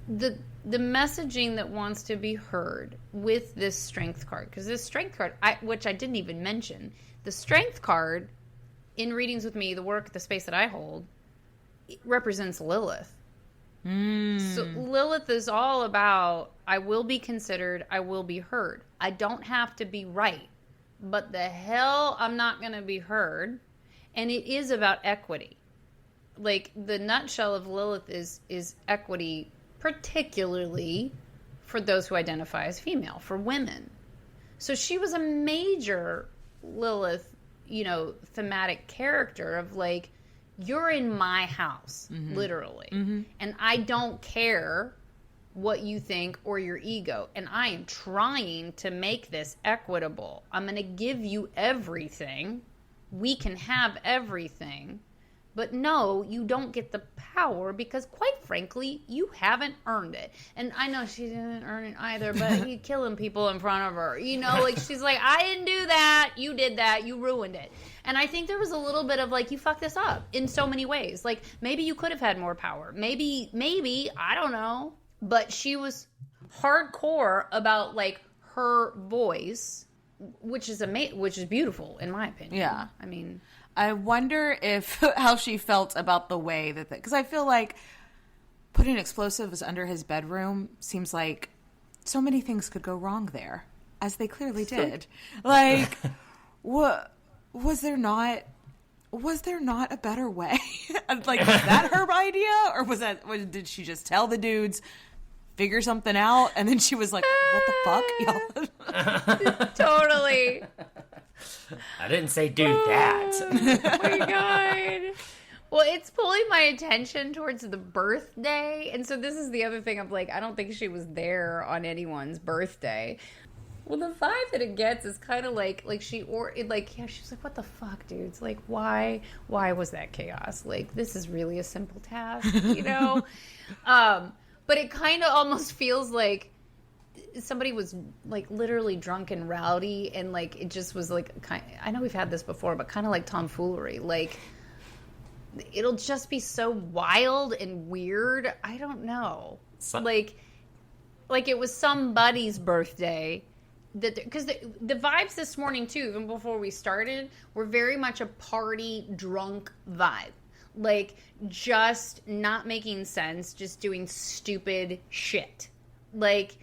the messaging that wants to be heard with this strength card, because this strength card, which I didn't even mention, the strength card in readings with me, the space that I hold, represents Lilith. So Lilith is all about, I will be considered, I will be heard. I don't have to be right, but the hell I'm not going to be heard. And it is about equity. Like, the nutshell of Lilith is equity, particularly for those who identify as female, for women. So she was a major Lilith, thematic character of, like, you're in my house, literally. Mm-hmm. And I don't care what you think or your ego. And I am trying to make this equitable. I'm going to give you everything. We can have everything. But no, you don't get the power because, quite frankly, you haven't earned it. And I know she didn't earn it either, but he's killing people in front of her. You know, like, she's like, I didn't do that. You did that. You ruined it. And I think there was a little bit of, like, you fucked this up in so many ways. Like, maybe you could have had more power. Maybe, I don't know. But she was hardcore about, like, her voice, which is beautiful, in my opinion. Yeah. I mean, I wonder how she felt about the way that, because I feel like putting explosives under his bedroom seems like so many things could go wrong there, as they clearly did. Like, what was there not a better way? Like, was that her idea, or did she just tell the dudes, figure something out, and then she was like, what the fuck, y'all? totally. I didn't say do that. Oh my god. Well, it's pulling my attention towards the birthday. And so this is the other thing of, like, I don't think she was there on anyone's birthday. Well, the vibe that it gets is kind of like she she's like, what the fuck, dudes? Like, why was that chaos? Like, this is really a simple task, you know? But it kind of almost feels like somebody was, like, literally drunk and rowdy, and, like, it just was, like, I know we've had this before, but kind of like tomfoolery. Like, it'll just be so wild and weird. I don't know. Like it was somebody's birthday. Because the vibes this morning, too, even before we started, were very much a party drunk vibe. Like, just not making sense, just doing stupid shit. Like,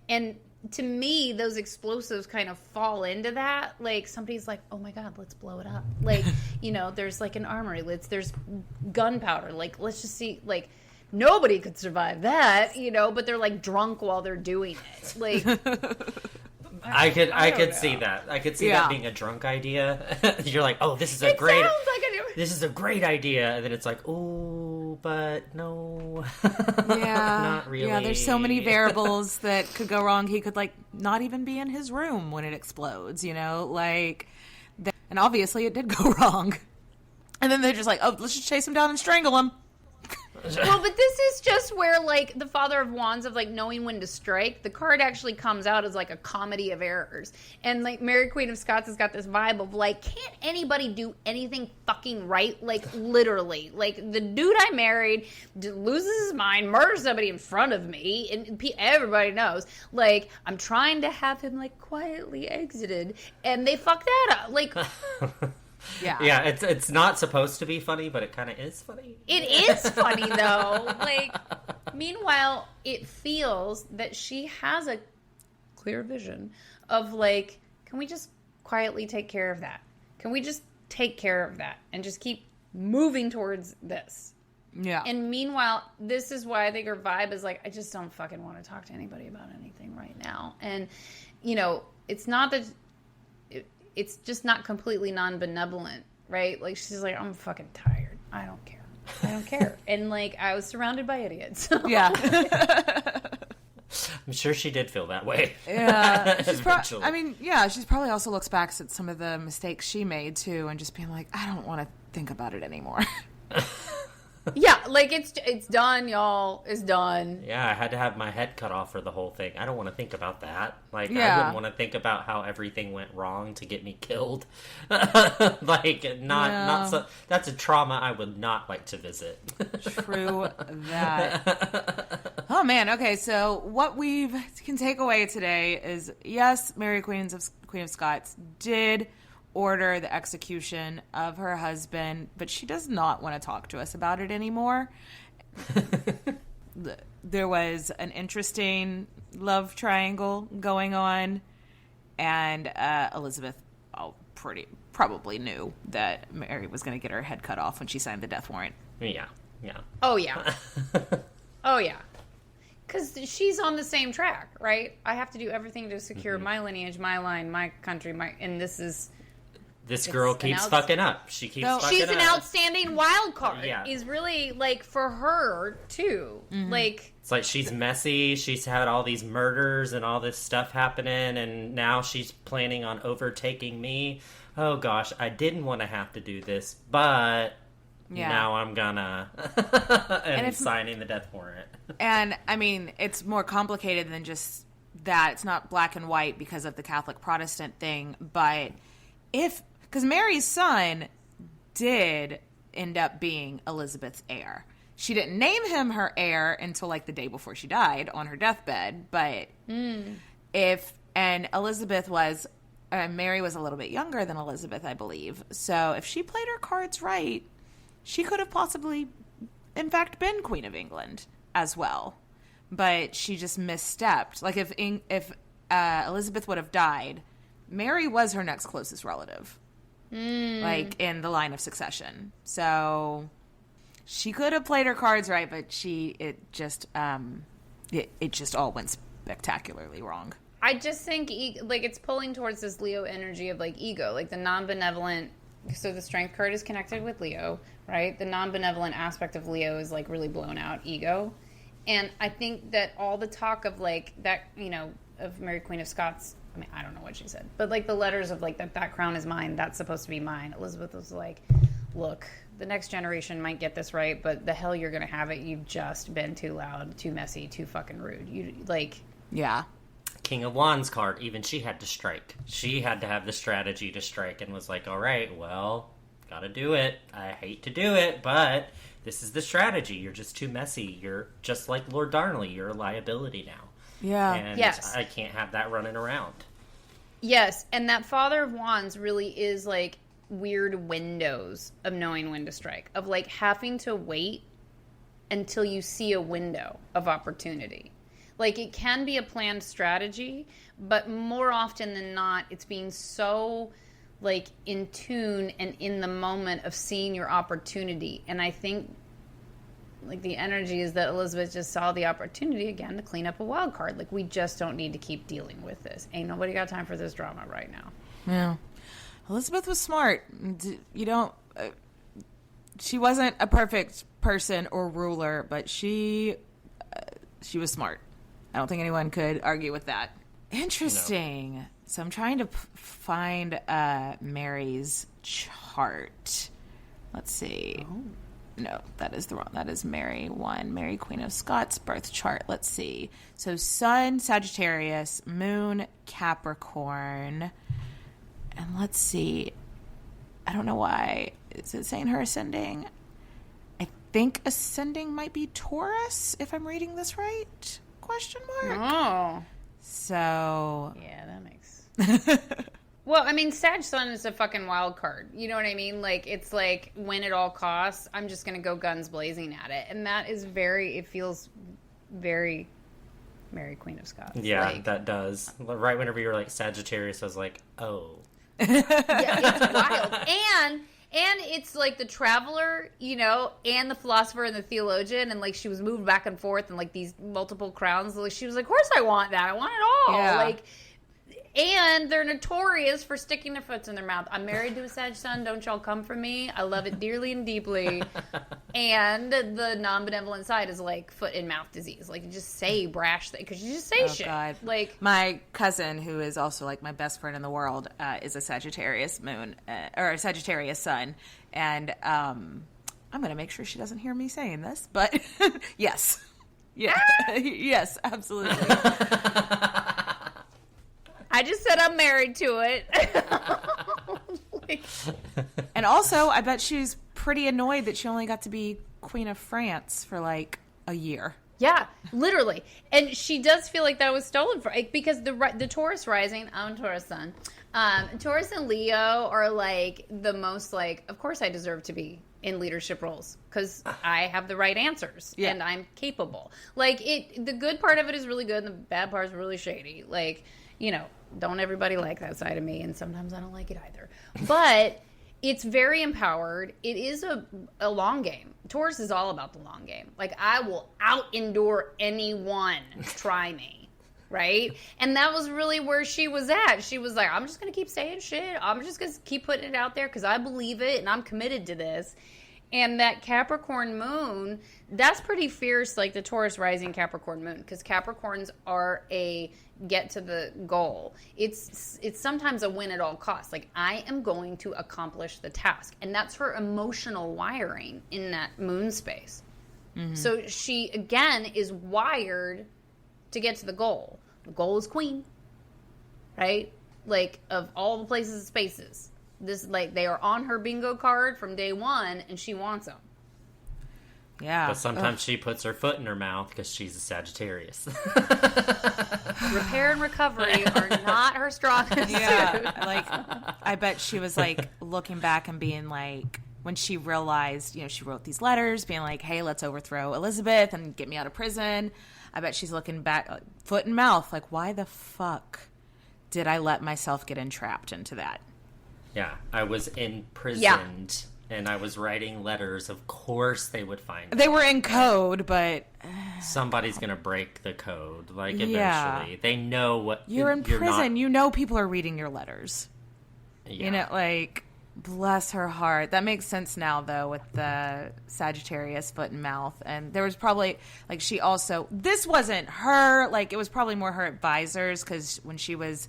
and to me, those explosives kind of fall into that. Like, somebody's like, oh my God, let's blow it up. Like, you know, there's like an armory. There's gunpowder. Like, let's just see, like, nobody could survive that, you know, but they're, like, drunk while they're doing it. Like, I could see that. I could see that being a drunk idea. You're like, oh, this is a great idea. And then it's like, oh, but no. Yeah. Not really. Yeah, there's so many variables that could go wrong. He could, like, not even be in his room when it explodes, you know? Like, and obviously it did go wrong. And then they're just like, oh, let's just chase him down and strangle him. Well, but this is just where, like, the Father of Wands of, like, knowing when to strike, the card actually comes out as, like, a comedy of errors. And, like, Mary Queen of Scots has got this vibe of, like, can't anybody do anything fucking right? Like, literally. Like, the dude I married loses his mind, murders somebody in front of me, and everybody knows. Like, I'm trying to have him, like, quietly exited, and they fuck that up. Like... Yeah, it's not supposed to be funny, but it kind of is funny. It is funny, though. Like, meanwhile, it feels that she has a clear vision of, like, can we just quietly take care of that? Can we just take care of that and just keep moving towards this? Yeah. And meanwhile, this is why I think her vibe is, like, I just don't fucking want to talk to anybody about anything right now. And, you know, it's not that... It's just not completely non-benevolent, right? Like, she's like, I'm fucking tired. I don't care. And, like, I was surrounded by idiots. So. Yeah. I'm sure she did feel that way. Yeah. She's she probably also looks back at some of the mistakes she made, too, and just being like, I don't want to think about it anymore. Yeah, like, it's done, y'all. It's done. Yeah, I had to have my head cut off for the whole thing. I don't want to think about that. Like, yeah. I wouldn't want to think about how everything went wrong to get me killed. Like, not so. That's a trauma I would not like to visit. True that. Oh man. Okay, so what we can take away today is, yes, Mary Queen of Scots did order the execution of her husband, but she does not want to talk to us about it anymore. There was an interesting love triangle going on, and Elizabeth probably knew that Mary was going to get her head cut off when she signed the death warrant. Yeah. Oh, yeah. Oh, yeah. Because she's on the same track, right? I have to do everything to secure my lineage, my line, my country, and this is... This girl keeps fucking up. She keeps fucking up. She's an outstanding wild card. Yeah. Is really, like, for her, too. Mm-hmm. Like... It's like she's messy. She's had all these murders and all this stuff happening, and now she's planning on overtaking me. Oh, gosh. I didn't want to have to do this, but Yeah. Now I'm gonna and signing the death warrant. And I mean, it's more complicated than just that. It's not black and white because of the Catholic Protestant thing, but because Mary's son did end up being Elizabeth's heir. She didn't name him her heir until like the day before she died on her deathbed, but Elizabeth was Mary was a little bit younger than Elizabeth, I believe. So if she played her cards right, she could have possibly, in fact, been Queen of England as well. But she just misstepped. Like, if Elizabeth would have died, Mary was her next closest relative, like, in the line of succession. So she could have played her cards right, but it just all went spectacularly wrong. I just think, like, it's pulling towards this Leo energy of, like, ego. Like, the non-benevolent... So the strength card is connected with Leo, right? The non-benevolent aspect of Leo is, like, really blown out ego. And I think that all the talk of, like, that, you know, of Mary Queen of Scots, I mean, I don't know what she said, but, like, the letters of, like, that crown is mine, that's supposed to be mine. Elizabeth was like, look, the next generation might get this right, but the hell you're going to have it. You've just been too loud, too messy, too fucking rude. You, like... Yeah. King of Wands card, even she had to strike. She had to have the strategy to strike and was like, all right, well, gotta do it. I hate to do it, but this is the strategy. You're just too messy. You're just like Lord Darnley. You're a liability now. Yeah. And yes. I can't have that running around. Yes, and that Father of Wands really is like weird windows of knowing when to strike, of like having to wait until you see a window of opportunity. Like, it can be a planned strategy, but more often than not, it's being so, like, in tune and in the moment of seeing your opportunity. And I think, like, the energy is that Elizabeth just saw the opportunity again to clean up a wild card. Like, we just don't need to keep dealing with this. Ain't nobody got time for this drama right now. Yeah. Elizabeth was smart. You don't... she wasn't a perfect person or ruler, but she was smart. I don't think anyone could argue with that. Interesting. No. So I'm trying to find Mary's chart. Let's see. Oh. No, that is the wrong. That is Mary 1. Mary Queen of Scots birth chart. Let's see. So Sun, Sagittarius, Moon, Capricorn. And let's see. I don't know why. Is it saying her ascending? I think ascending might be Taurus, if I'm reading this right. Question mark. Oh. So. Yeah, that makes. Well, I mean, Sag Sun is a fucking wild card. You know what I mean? Like, it's like, when at all costs, I'm just going to go guns blazing at it. And that is it feels very Mary Queen of Scots. Yeah, like, that does. Right whenever you were like Sagittarius, I was like, oh. Yeah, it's wild. And it's like the traveler, you know, and the philosopher and the theologian, and like she was moved back and forth and like these multiple crowns. Like, she was like, of course I want that. I want it all. Yeah. Like, and they're notorious for sticking their foots in their mouth. I'm married to a Sag Sun. Don't y'all come for me. I love it dearly and deeply. And the non-benevolent side is like foot and mouth disease. Like, you just say brash things because you just say shit. God. Like, my cousin, who is also like my best friend in the world, is a Sagittarius moon or a Sagittarius sun, and I'm gonna make sure she doesn't hear me saying this, but yes, yeah, yes, absolutely. I just said I'm married to it. Like, and also, I bet she's pretty annoyed that she only got to be Queen of France for like a year. yeah, literally. And she does feel like that was stolen from, like, because the Taurus rising, I'm Taurus sun. Taurus and Leo are like the most like, of course I deserve to be in leadership roles because I have the right answers and I'm capable. Like, the good part of it is really good and the bad part is really shady. Like, you know, don't everybody like that side of me, and sometimes I don't like it either. But it's very empowered. It is a long game. Taurus is all about the long game. Like, I will out-endure anyone. Try me. Right? And that was really where she was at. She was like, I'm just going to keep saying shit. I'm just going to keep putting it out there because I believe it and I'm committed to this. And that Capricorn moon, that's pretty fierce, like the Taurus rising Capricorn moon, because Capricorns are a get to the goal. It's sometimes a win at all costs. Like, I am going to accomplish the task. And that's her emotional wiring in that moon space. Mm-hmm. So she, again, is wired to get to the goal. The goal is queen, right? Like, of all the places and spaces. This, like, they are on her bingo card from day one, and she wants them. Yeah. But sometimes she puts her foot in her mouth because she's a Sagittarius. Repair and recovery are not her strongest suit. Like, I bet she was, like, looking back and being like, when she realized, you know, she wrote these letters being like, hey, let's overthrow Elizabeth and get me out of prison. I bet she's looking back, foot in mouth, like, why the fuck did I let myself get entrapped into that? Yeah, I was imprisoned, and I was writing letters. Of course they would find They were in code, but... somebody's going to break the code, like, eventually. They know what... You're in prison. You know people are reading your letters. Yeah. You know, like, bless her heart. That makes sense now, though, with the Sagittarius foot and mouth. And there was probably, like, she also... This wasn't her. Like, it was probably more her advisors, because when she was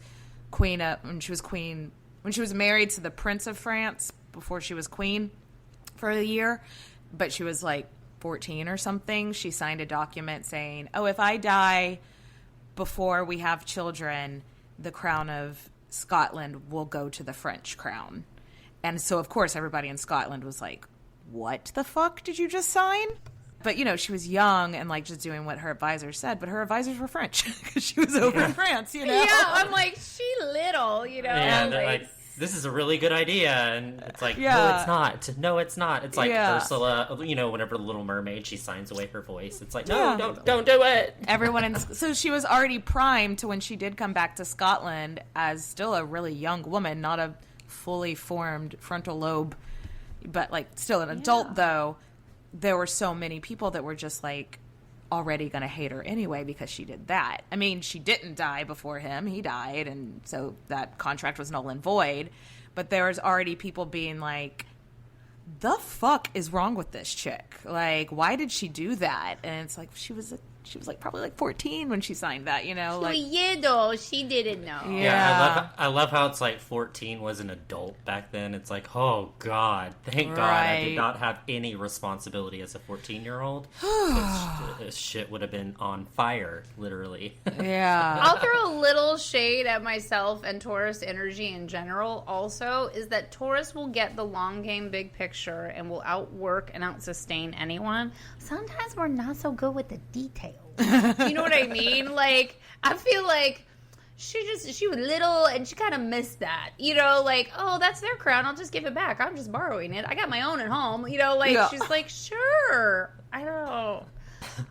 when she was married to the Prince of France before she was queen for a year, but she was like 14 or something, she signed a document saying, oh, if I die before we have children, the crown of Scotland will go to the French crown. And so, of course, everybody in Scotland was like, what the fuck did you just sign? But, you know, she was young and, like, just doing what her advisors said. But her advisors were French because she was over in France, you know? Yeah, I'm like, she little, you know? Yeah, they're like, this is a really good idea. And it's like, no, it's not. No, it's not. It's like Ursula, you know, whenever the Little Mermaid, she signs away her voice. It's like, no, don't do it. So she was already primed to when she did come back to Scotland as still a really young woman, not a fully formed frontal lobe, but, like, still an adult, though. There were so many people that were just, like, already going to hate her anyway because she did that. I mean, she didn't die before him. He died, and so that contract was null and void. But there was already people being like, the fuck is wrong with this chick? Like, why did she do that? And it's like, she was like probably like 14 when she signed that, you know? Like, she didn't know. Yeah, I love how it's like 14 was an adult back then. It's like, oh God, thank God I did not have any responsibility as a 14-year-old. This shit would have been on fire, literally. Yeah. I'll throw a little shade at myself and Taurus energy in general also, is that Taurus will get the long game big picture and will outwork and outsustain anyone. Sometimes we're not so good with the details. You know what I mean? Like, I feel like she was little and she kind of missed that. You know, like, oh, that's their crown. I'll just give it back. I'm just borrowing it. I got my own at home. You know, like, she's like, sure. I don't know.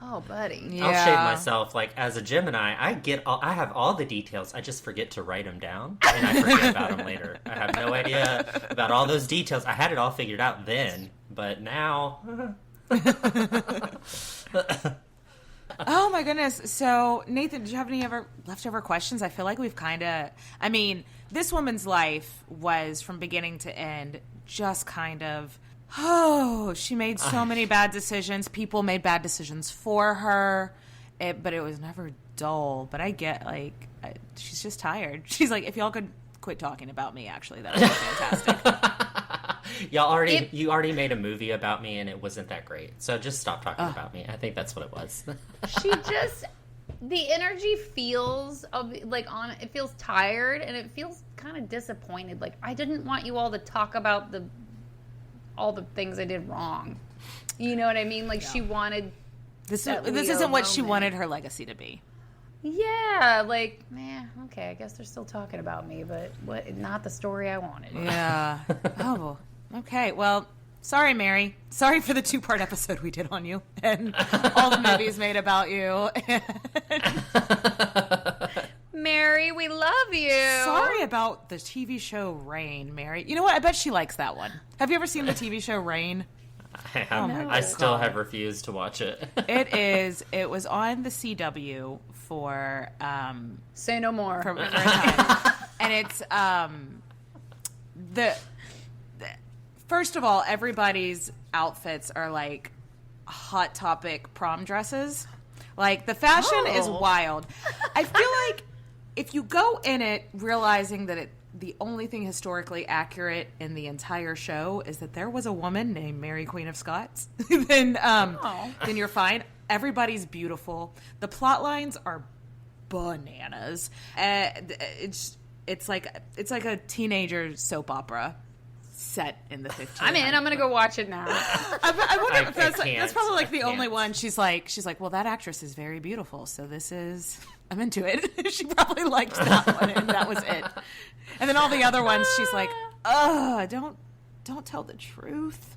Oh, buddy. Yeah. I'll shade myself. Like, as a Gemini, I have all the details. I just forget to write them down, and I forget about them later. I have no idea about all those details. I had it all figured out then, but now... Oh my goodness. So Nathan, did you have any leftover questions? I feel like we've I mean, this woman's life was from beginning to end just kind of, she made so many bad decisions. People made bad decisions for her, but it was never dull. But I get, like, she's just tired. She's like, if y'all could quit talking about me, actually, that would be fantastic. You already made a movie about me and it wasn't that great. So just stop talking about me. I think that's what it was. The energy feels it feels tired and it feels kind of disappointed. Like, I didn't want you all to talk about all the things I did wrong. You know what I mean? Like, she wanted this isn't what she wanted her legacy to be. Yeah, like, okay, I guess they're still talking about me, but not the story I wanted. Yeah. Oh, okay. Well, sorry, Mary. Sorry for the 2-part episode we did on you and all the movies made about you. Mary, we love you. Sorry about the TV show Rain, Mary. You know what? I bet she likes that one. Have you ever seen the TV show Rain? I have. No. I still have refused to watch it. It was on the CW for Say no more. For a time. And it's First of all, everybody's outfits are like Hot Topic prom dresses. Like, the fashion is wild. I feel like if you go in it realizing that the only thing historically accurate in the entire show is that there was a woman named Mary Queen of Scots, then you're fine. Everybody's beautiful. The plot lines are bananas. It's like a teenager soap opera set in the 50s. I'm in. I'm gonna go watch it now. I wonder if that's probably like the only one. She's like, well, that actress is very beautiful, so this is. I'm into it. She probably liked that one, and that was it. And then all the other ones, she's like, don't tell the truth.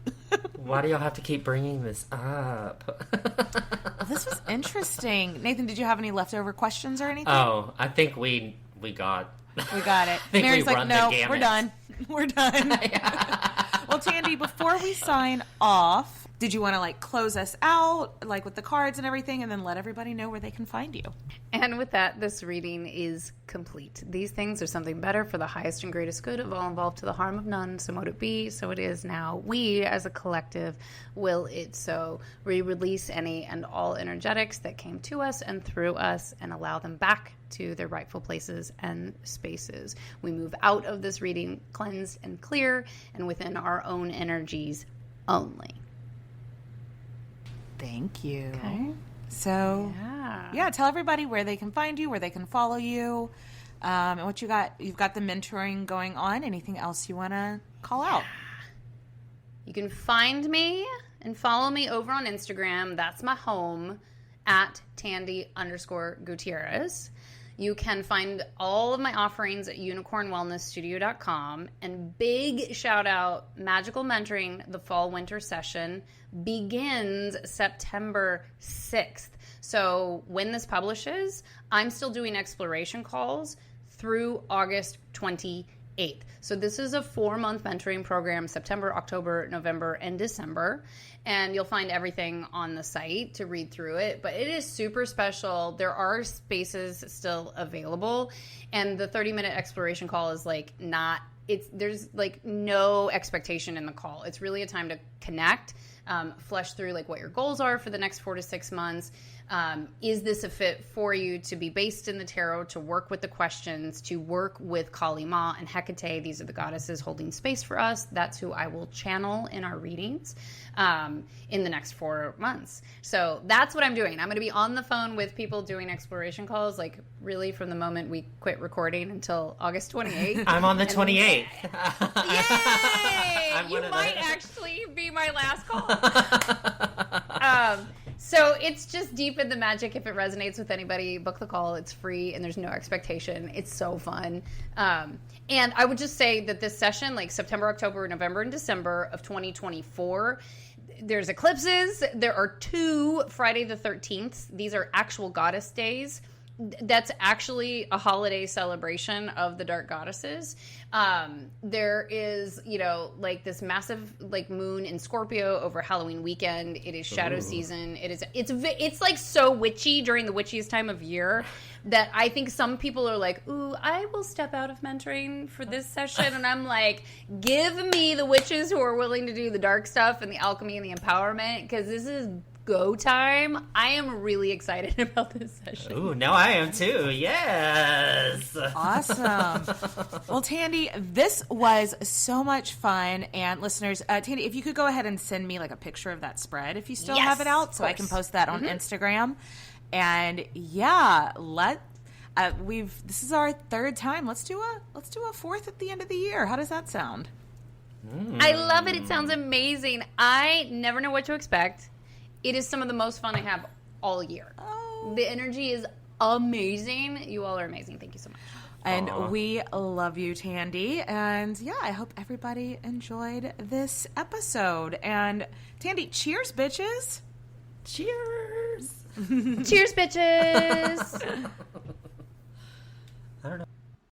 Why do y'all have to keep bringing this up? Well, this was interesting. Nathan, did you have any leftover questions or anything? Oh, I think we got. We got it. Mary's like, no, we're done. We're done. Well, Tandy, before we sign off, did you want to like close us out, like with the cards and everything, and then let everybody know where they can find you? And with that, this reading is complete. These things are something better for the highest and greatest good of all involved, to the harm of none. So mote it be, so it is now. We, as a collective, will it so. We release any and all energetics that came to us and through us and allow them back to their rightful places and spaces. We move out of this reading cleansed and clear and within our own energies only. Thank you. Okay. So, yeah, tell everybody where they can find you, where they can follow you, and what you got. You've got the mentoring going on. Anything else you want to call out? You can find me and follow me over on Instagram. That's my home, at Tandy_Gutierrez. You can find all of my offerings at unicornwellnessstudio.com. And big shout out, Magical Mentoring, the fall-winter session begins September 6th. So when this publishes, I'm still doing exploration calls through August 28th. So this is a 4-month mentoring program, September, October, November, and December. And you'll find everything on the site to read through it. But it is super special. There are spaces still available. And the 30-minute exploration call is like there's like no expectation in the call. It's really a time to connect, flesh through like what your goals are for the next 4 to 6 months. Is this a fit for you to be based in the tarot, to work with the questions, to work with Kali Ma and Hecate? These are the goddesses holding space for us. That's who I will channel in our readings in the next 4 months. So that's what I'm doing. I'm going to be on the phone with people doing exploration calls, like really from the moment we quit recording until August 28th. I'm on the 28th. Yay! You might actually be my last call. So it's just deepen the magic. If it resonates with anybody, book the call. It's free and there's no expectation. It's so fun. And I would just say that this session, like September, October, November, and December of 2024, there's eclipses. There are 2 Friday the 13th. These are actual goddess days. That's actually a holiday celebration of the dark goddesses. There is, like this massive like moon in Scorpio over Halloween weekend. It is shadow season. It's like so witchy during the witchiest time of year that I think some people are like, ooh, I will step out of mentoring for this session. And I'm like, give me the witches who are willing to do the dark stuff and the alchemy and the empowerment, because this is go time. I am really excited about this session. Ooh, now I am too. Yes. Awesome. Well, Tandy, this was so much fun. And listeners, Tandy, if you could go ahead and send me like a picture of that spread if you still have it out, so I can post that on Instagram. And yeah, this is our 3rd time. Let's do a 4th at the end of the year. How does that sound? I love it. It sounds amazing. I never know what to expect. It is some of the most fun I have all year. Oh. The energy is amazing. You all are amazing. Thank you so much. And we love you, Tandy. And yeah, I hope everybody enjoyed this episode. And Tandy, cheers, bitches. Cheers. Cheers, bitches. I don't know.